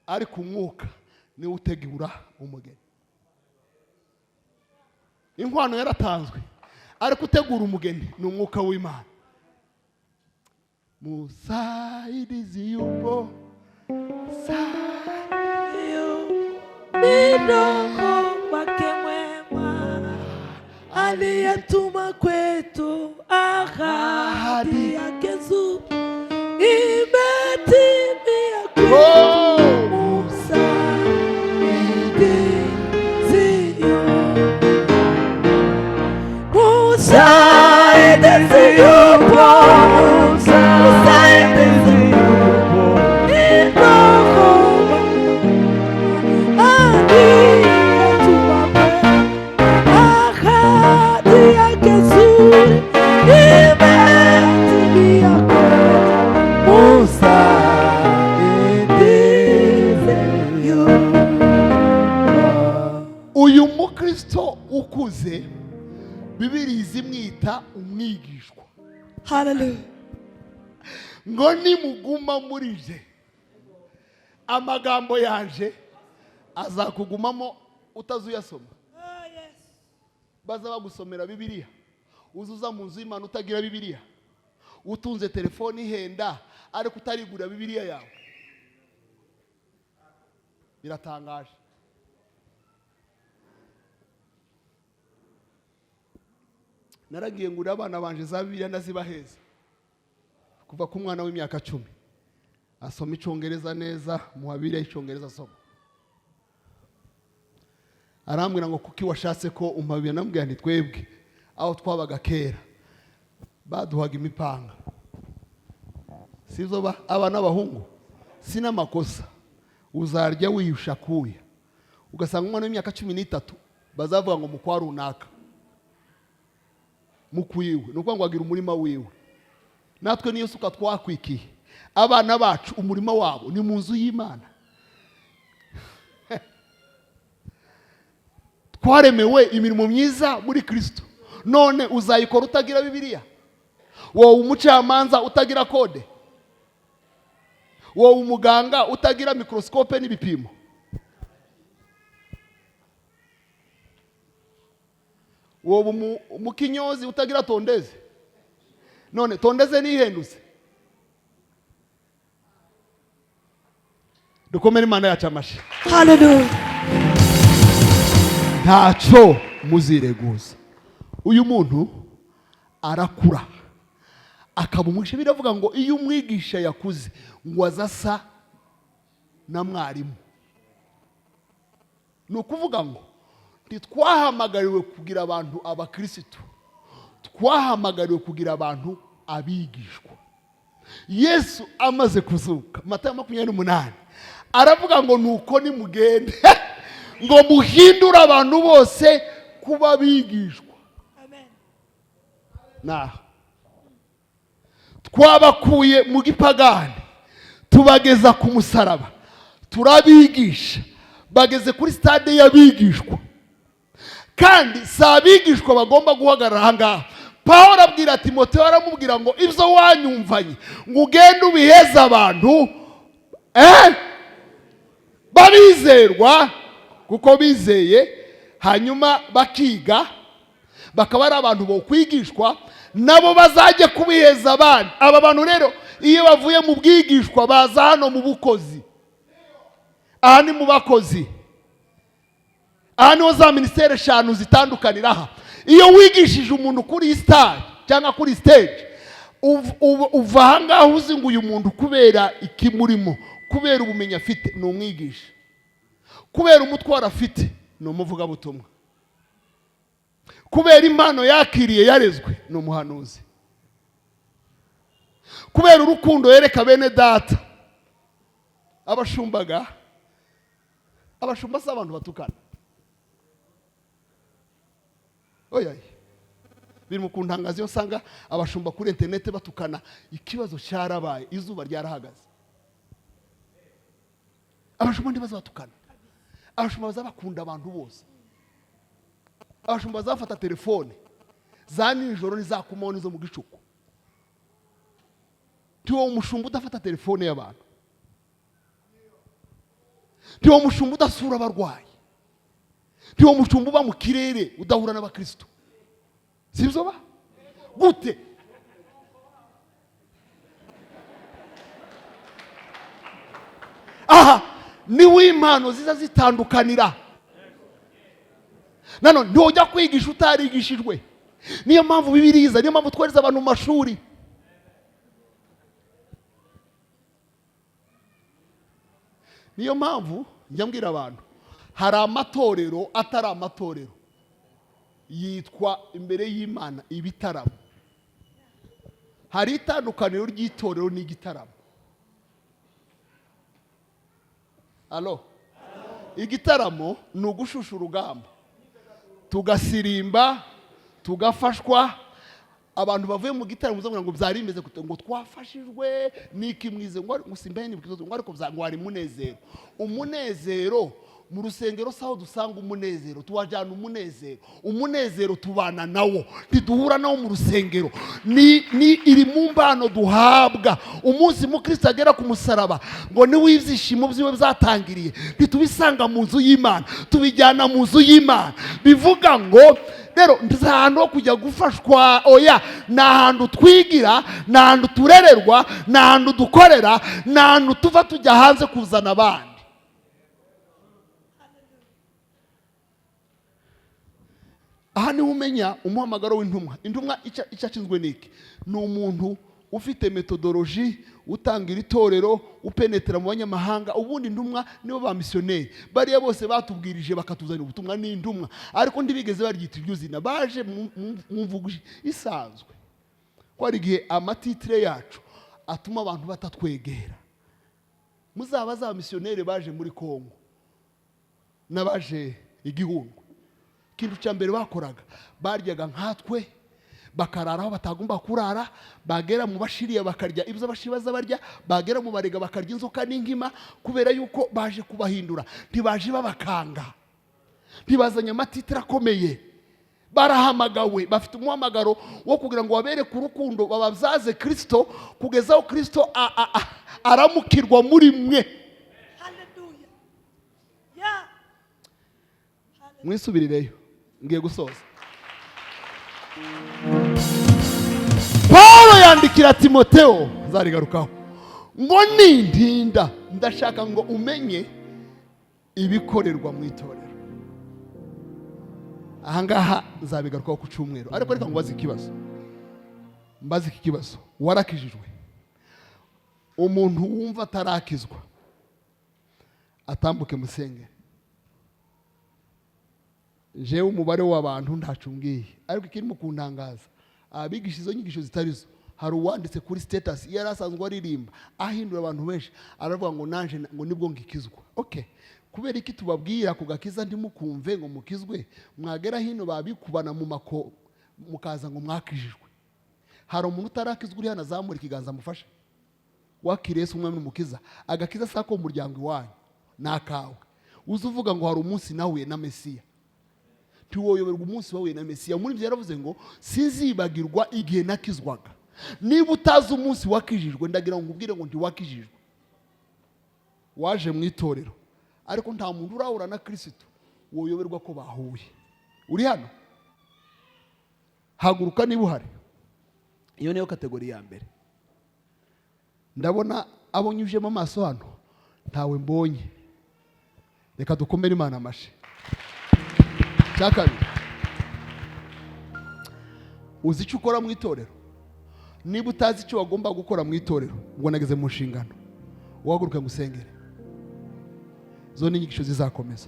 ariko umwuka niwe utegura umugeni. inkwano yaratanzwe, ariko utegura umugeni ni umwuka w'Imana. musaidizi yupo Midogo wake mwema aliyetuma kwetu ahadi yake nzuri imetimia kwetu. Musaidizi yupo, musaidizi yupo, midogo uyu mukristo ukuze Bibiliya izimwita umwigishwa. Hallelujah. ngo nimuguma muri je amagambo yanje azakugumamo utazuyasoma. baza bagusomera Bibiliya, uzuza mu nzu y'Imana utagira Bibiliya, utunze telefone ihenda ariko utarigura Bibiliya yawe. biratangaje. naragiye ngura abana banje za Bibiliya ndazibaheza kuva ku mwana w'imyaka 10 asoma icyongereza neza, muha Bibiliya y'icyongereza asoma. arambwira ngo kuki washatse ko umpabira? nambwira nti twebwe aho twabaga kera baduhaga imipanga, sivyo abana b'abahungu sina makosa, uzarya wiyusha kuya. ugasanga umwana w'imyaka 13 bazavuga ngo mukwa runaka mukwiwe, nuko ngo agira umurima wiwe. natwe niyo suka twakwikiye abana bacu, umurima wabo ni mu nzu y'Imana. twaremewe imirimo myiza muri Kristo. none uzayikora utagira Bibiliya? wowe umucamanza utagira kode? wowe umuganga utagira microscope n'ibipimo? wowe umukinyozi utagira tondeze? none tondeze nihendutse? dukomere Imana yacu amashyi. Hallelujah. ntacyo muzireguza. uyu muntu arakura akaba umwigisha. biravuga ngo iyo umwigisha yakuze ngo azasa na mwarimu. Ni ukuvuga ngo ntitwahamagariwe kugira abantu abakirisitu, twahamagariwe kugira abantu abigishwa. Yesu amaze kuzuka, Matayo 28, aravuga ngo nuko nimugende ngo muhindure abantu bose kuba abigishwa. Twabakuye mu gipagani tubageza ku musaraba, turabigisha, bageze kuri stade y'abigishwa. Kandi si abigishwa bagomba guhagarara aha ngaha. Pawulo abwira Timoteyo, aramubwira ngo ibyo wanyumvanye ngo ugende ubiheze abantu babizerwa, kuko bizeye hanyuma bakiga, bakaba ari abantu bo kwigishwa, nabo bazajya kubiheza abandi. Aba bantu rero iyo bavuye mu bwigishwa baza hano mu bukozi. Aha ni mu bakozi, aha niho za minisiteri 5 zitandukanira aha. Iyo wigishije umuntu kuri stage cyangwa kuri stage, uva aha ngaho uzi ngo uyu muntu kubera ikimurimo, kubera ubumenyi afite ni umwigisha, kubera umutwaro afite ni umuvugabutumwa, kubera impano yakiriye yarezwe ni umuhanuzi, kubera urukundo yereka bene data. Abashumba si abantu batukana. Oya, biri mu kuntangaza iyo nsanga abashumba kuri internet batukana. Ikibazo cyarabaye, izuba ryarahagaze. Abashumba ndibaza batukana. Abashumba bazabakunda abantu bose. Abashumba bazafata telefone za nijoro nizakumona izo mu gicuku. Tiwo umushumba udafata telefone y'abantu. Tiwo umushumba udasura abarwayi. Tiwo umushumba uba mu kirere udahura n'abakristo. Sibyo ba? Gute? Aha, ni w'impano ziza zitandukanira. Nanone ntujya kwigisha utarigishijwe. Niyo mpamvu Bibiliya, niyo mpamvu twereza abantu mu mashuri. Niyo mpamvu njya mbwira abantu, hari amatorero atari amatorero, yitwa imbere y'Imana ibitaramo. Hari itandukaniro ry'itorero n'igitaramo. Alo? Igitaramo ni ugushusha urugamba, tugasirimba, tugafashwa. Abantu bavuye mu gitaramo uzavuga ngo byari bimeze ngo twafashijwe niki mwize ngo musimbaye n'ibwizo ngo ariko byangwari munezero. Umunezero mu rusengero saho dusanga umunezero, tuwajana umunezero. Umunezero tubana nawo, ntiduhura nawo mu rusengero. Ni iri mu mbano duhabwa. Umunsi mu Kristo agera ku musaraba ngo ni w'ibyishimo byiwe byatangiriye, ntitubisanga mu nzu y'Imana, tubijyana mu nzu y'Imana. Bivuga ngo rero ntahantu ho kujya gufashwa, oya, nahantu twigira, nahantu turererwa, nahantu dukorera, nahantu tuva tujya hanze kuzana abandi. Aha niho umenya umuhamagaro w'intumwa. Intumwa icyo ashinzwe niki? Ni umuntu ufite metodoloji, utangira itorero, upenetera mu banyamahanga. Ubundi intumwa nibo ba missionnaire. Bariya bose batubwirije bakatuzanira ubutumwa ni intumwa, ariko ndibigeze baryita iryo zina. Baje mu mvugo isanzwe. Ko ari gihe amatitire yacu atuma abantu batatwegera. Muzaba za missionnaire baje muri Kongo n'abaje igihungu. Ikintu cya mbere bakoraga, baryaga nkatwe, bakarara aho batagomba kurara, bagera mu bashiriya bakarya ibyo abashibaza barya, bagera mu barega bakarya inzoka n'inkima, kubera yuko baje kubahindura. Ntibaje babakanga, ntibazanye amatitire akomeye. Barahamagawe, bafite umuhamagaro wo kugira ngo babereke urukundo, bababyaze Kristo, kugeza aho Kristo aramukirwa muri mwe. Hallelujah. Yeah. Mwisubirireyo, ngiye gusoza. Paulo yandikira Timoteyo, zarigarukaho ngo nintinda ndashaka ngo umenye ibikorerwa mu itorero. Ahangaha nzabigarukaho ku cyumweru, ariko reka ngo mbaze iki kibazo. Warakijijwe? Umuntu wumva atarakizwa atambuke musenge. Jewe umubare w'abantu ntacungiye, ariko ikirimo kuntangaza abigisha izo nyigisho zitarizo. Hari uwanditse kuri status yari asanzwe aririmba ahindura abantu benshi, aravuga ngo nanje ngo nibwo ngikizwa. Okay, kubera iki tubabwira kugakiza ndimukumve ngo mukizwe, mwagera hino babikubana mu mako mukaza ngo mwakijijwe. Hari umuntu utarakizwa uri hano azamura ikiganza amufashe, wakiriye se umwami n'umukiza, agakiza sako umuryango iwanyu nakawe. Uzuvuga ngo hari umunsi nahuye na Mesiya, ntiwoyoberwa umunsi wahuye na Mesiya. Muri byo yaravuze ngo sinzibagirwa igihe nakizwaga. Niba utazi umunsi wakijijwe, ndagira ngo nkubwire ngo ntiwakijijwe. Waje mu itorero ariko nta muntu urahura na Kristo woyoberwa ko bahuye. Uri hano, haguruka niba uhari. Iyo niyo kategori ya mbere. Ndabona abo nyujemo amaso hano ntawe mbonye. Reka dukomere Imana amashyi. Cyakabiri, uzi icyo ukora mu itorero? Niba utazi icyo wagomba gukora mu itorero, ngo nageze mu nshingano, uhaguruke ngusengere. Zo ni inyigisho zizakomeza.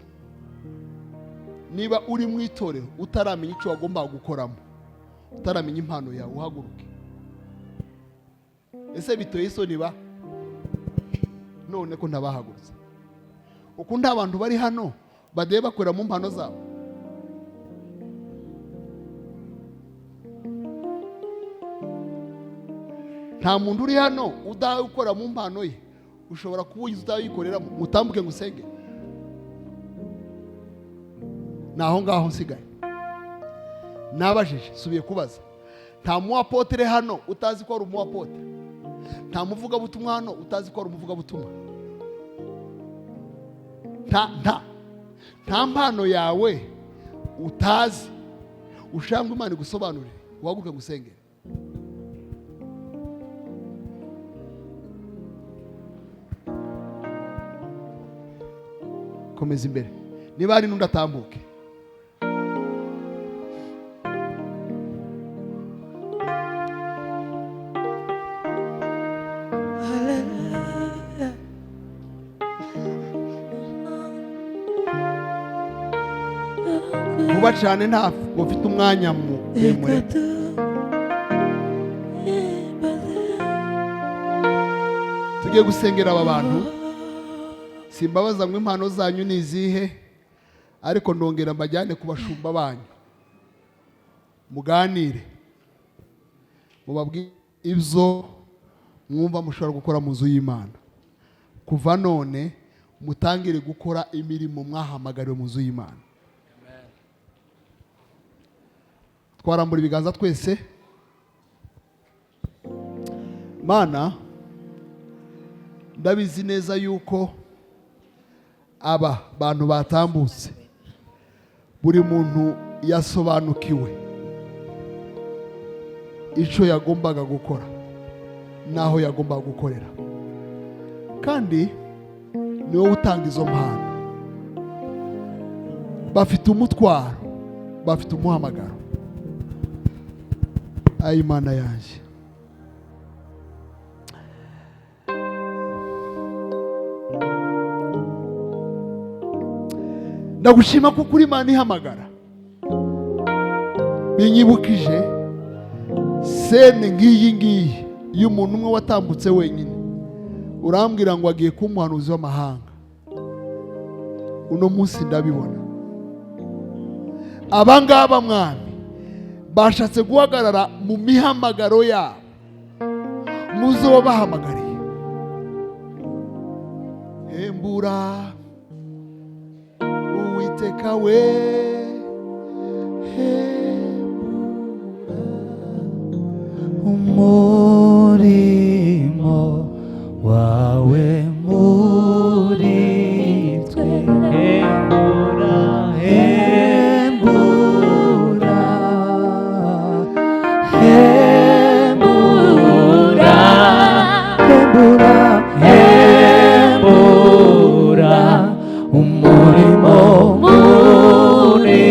Niba uri mu itorero utaramenya icyo wagomba gukoramo, utaramenya impano yawe, uhaguruke. Ese bitoye isoni ba? None ko ntabahagurutse. Uko nta bantu bari hano badeye bakorera mu mpano zabo. Nta muntu uri hano udahawe gukora mu mpano ye. Ushobora kubuyiza utayikorera, mutambuke ngusenge. Naho ngaho nsigaye. Nabajije, subiye kubaza. Nta muapotre hano utazi ko ari umuapotre. Nta muvuga butumwa hano utazi ko ari umuvuga butumwa. Nta mpano yawe utazi ushanga Imana gusobanurira, waguke ngusenge. Komeza imbere. Niba hari n'undi atambuke. Vuba cyane nta ufite umwanya muremure. Tugiye gusengera aba bantu. Simbabaza ngo impano zanyu ni izihe, ariko ndongera mbajyane ku bashumba banyu, muganire, mubabwire ibyo mwumva mushobora gukora mu nzu y'Imana. Kuva none mutangire gukora imirimo mwahamagariwe mu nzu y'Imana. Twarambura ibiganza twese. Mana, ndabizi neza yuko aba bantu batambutse buri muntu yasobanukiwe icyo yagombaga gukora naho yagombaga gukorera, kandi ni wowe utanga izo mpano. Bafite umutwaro, bafite umuhamagaro. Ay Imana yanjye, ndagushima kuko uri Imana ihamagara. Binyibukije sene ngiyi ngiyi y'umuntu umwe watambutse wenyine, urambwira ngo agiye kuba umuhanuzi w'amahanga. Uno munsi ndabibona. Abangaba mwami bashatse guhagarara mu mihamagaro yabo, muzo wabahamagariye. Hembura Uwiteka we, hembura umurimo wawe muri twe. Hembura, hembura, hembura, hembura, hembura umurimo muri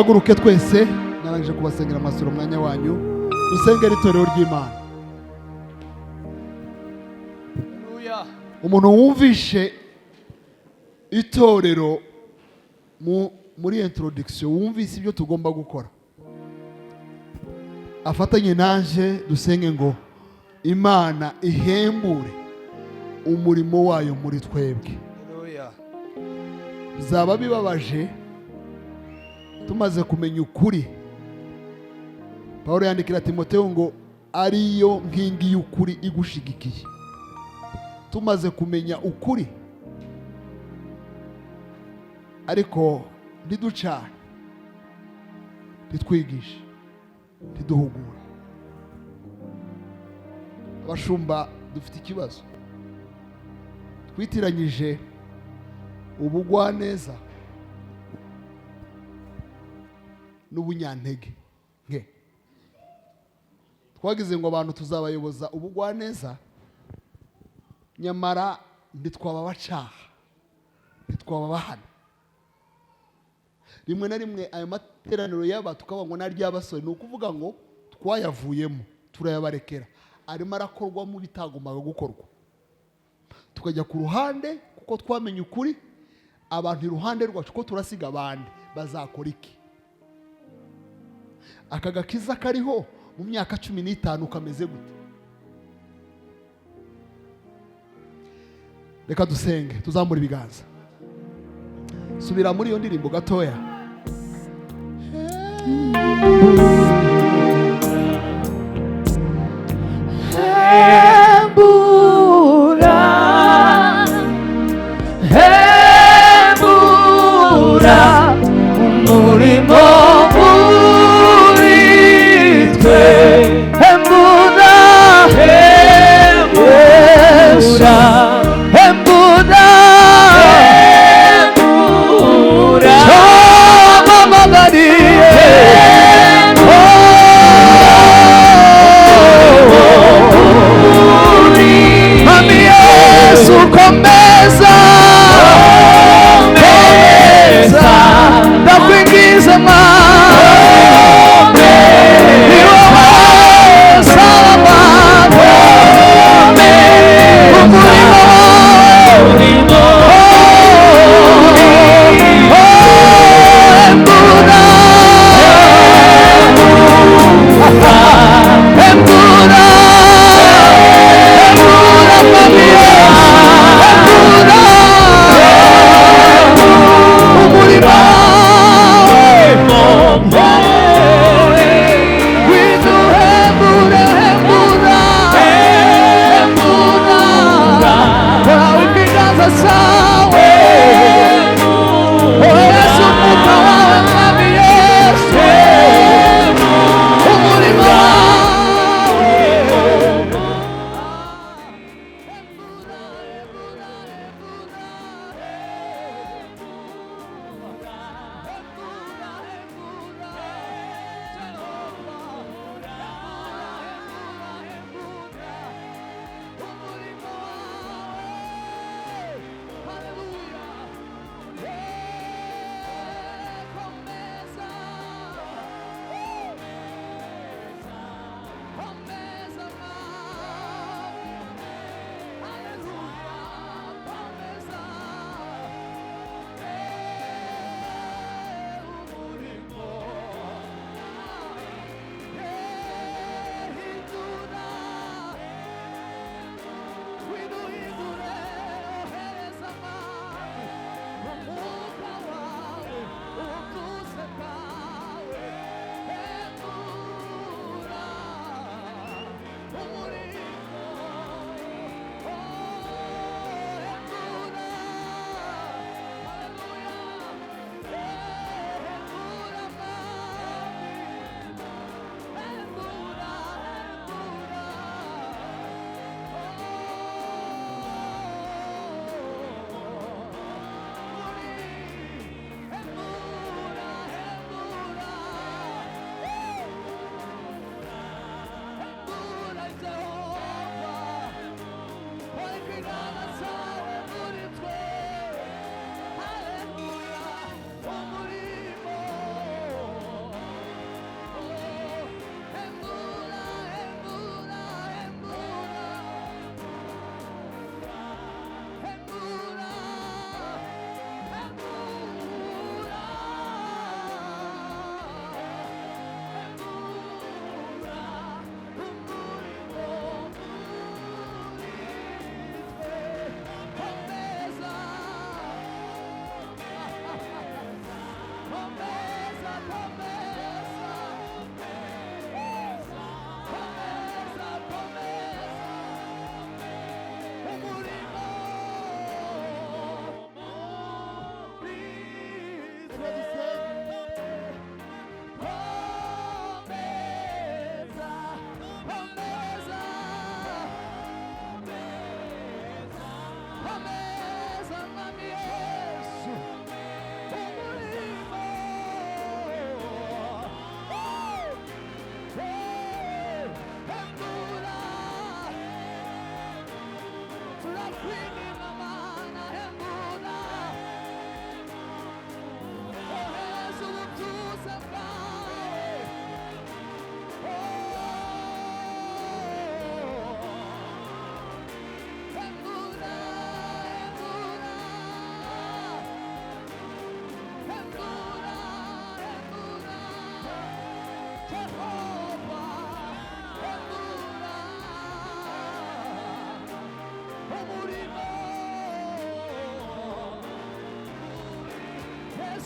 duhaguruke twese narangije kubasengera amasura umwanya wanyu dusengera itorero ry'Imana. Umuntu wumvishe itorero muri introduction, wumvise ibyo tugomba gukora, afatanye nanje dusenge ngo Imana ihembure umurimo wayo muri twebwe. Bizaba bibabaje tumaze kumenya ukuri. Pawulo yandikira Timoteyo ngo ariyo nkingi y'ukuri igushigikiye. Tumaze kumenya ukuri ariko ntiducane, ntitwigishe, ntiduhugure. Abashumba dufite ikibazo, twitiranyije ubugwaneza n'ubunyantege nke. Twagize ngo abantu tuzabayoboza ubugwaneza, nyamara ntitwababacaha, ntitwababahana. Rimwe na rimwe ayo materaniro yaba tukaba ngo nary'abasore, ni ukuvuga ngo twayavuyemo turayabarekera, arimo arakorwamo bitagombaga gukorwa. Tukajya ku ruhande kuko twamenye ukuri, abantu iruhande rwacu ko turasiga abandi bazakora iki? Aka gakiza kariho mu myaka 15 kameze gute? Reka dusenge, tuzamura ibiganza. Subira muri iyo ndirimbo gatoya. Hembura umurimo muri twe. Hembura, hembura, hembura, hembura. Chama magariye, oh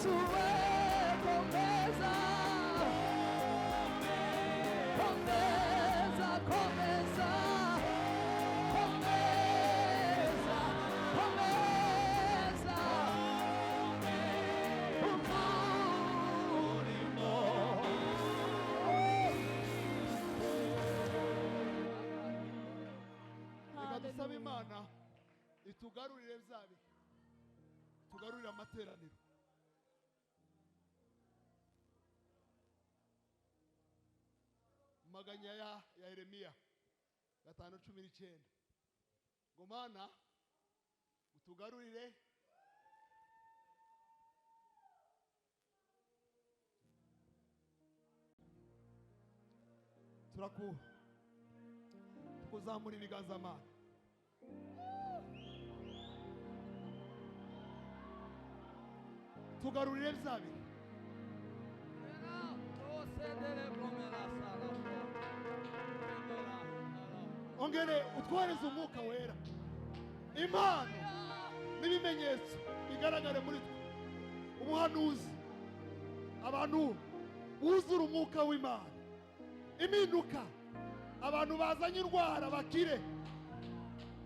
Yesu we komeza komeza komeza komeza komeza umurimo. Reka dusabe Imana itugarurire byabi, tugarurire amateraniro. Maganya ya Yeremiya 5:19 ngo Mana utugarurire tukuzamura ibiganza Mana. Tugarurire byabi, ongere utwohereze umwuka wera, impano n'ibimenyetso bigaragare muri twe, ubuhanuzi, abantu buzura umwuka w'Imana, impinduka, abantu bazanye indwara bakire.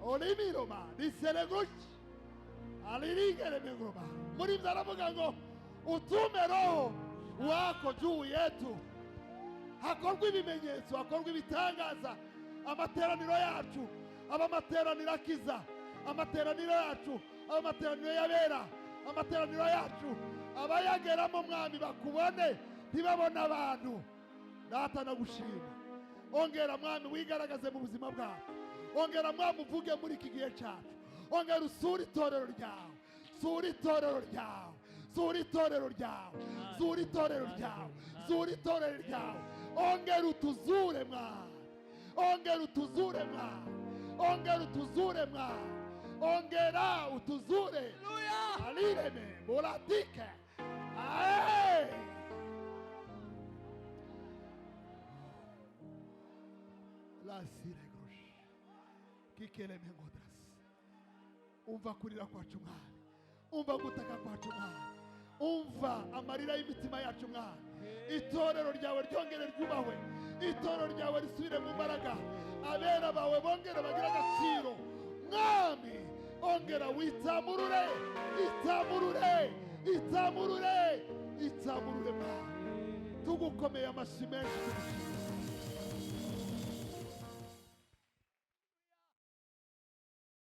Olimiroma disereguki alirigere megoma. Muri byo aravuga ngo utume Roho wako juu yetu, hakorwa ibimenyetso, hakorwa ibitangaza. Amateraniro yacu aba amateraniro akiza, amateraniro yacu aba amateraniro y'abera, amateraniro yacu abayageramo Mwami bakubone ntibabona abantu. Data nagushima, ongera Mwami wigaragaze mu buzima bwacu, ongera Mwami uvuge muri iki gihe cyacu, ongera usura itorero ryawe, sura itorero ryawe, sura itorero ryawe, sura itorero ryawe, sura itorero ryawe. Ongera utuzure Mwami, ongera utuzure Mwami, ongera utuzure Mwami, ongera utuzure. Alireme muratike ae la siregrush kikele mengodras. Umva kurira kwacu Mwami, umva gutaka kwacu Mwami, umva amarira y'imitima yacu Mwami. Itorero ryawe ryongere ryubahwe, itorero ryawe risubire mu mbaraga, abera bawe bongere bagire agaciro Mwami. Ongera witamurure, itamurure, itamurure, itamurure Mwami. Tugukomeye amashyi menshi.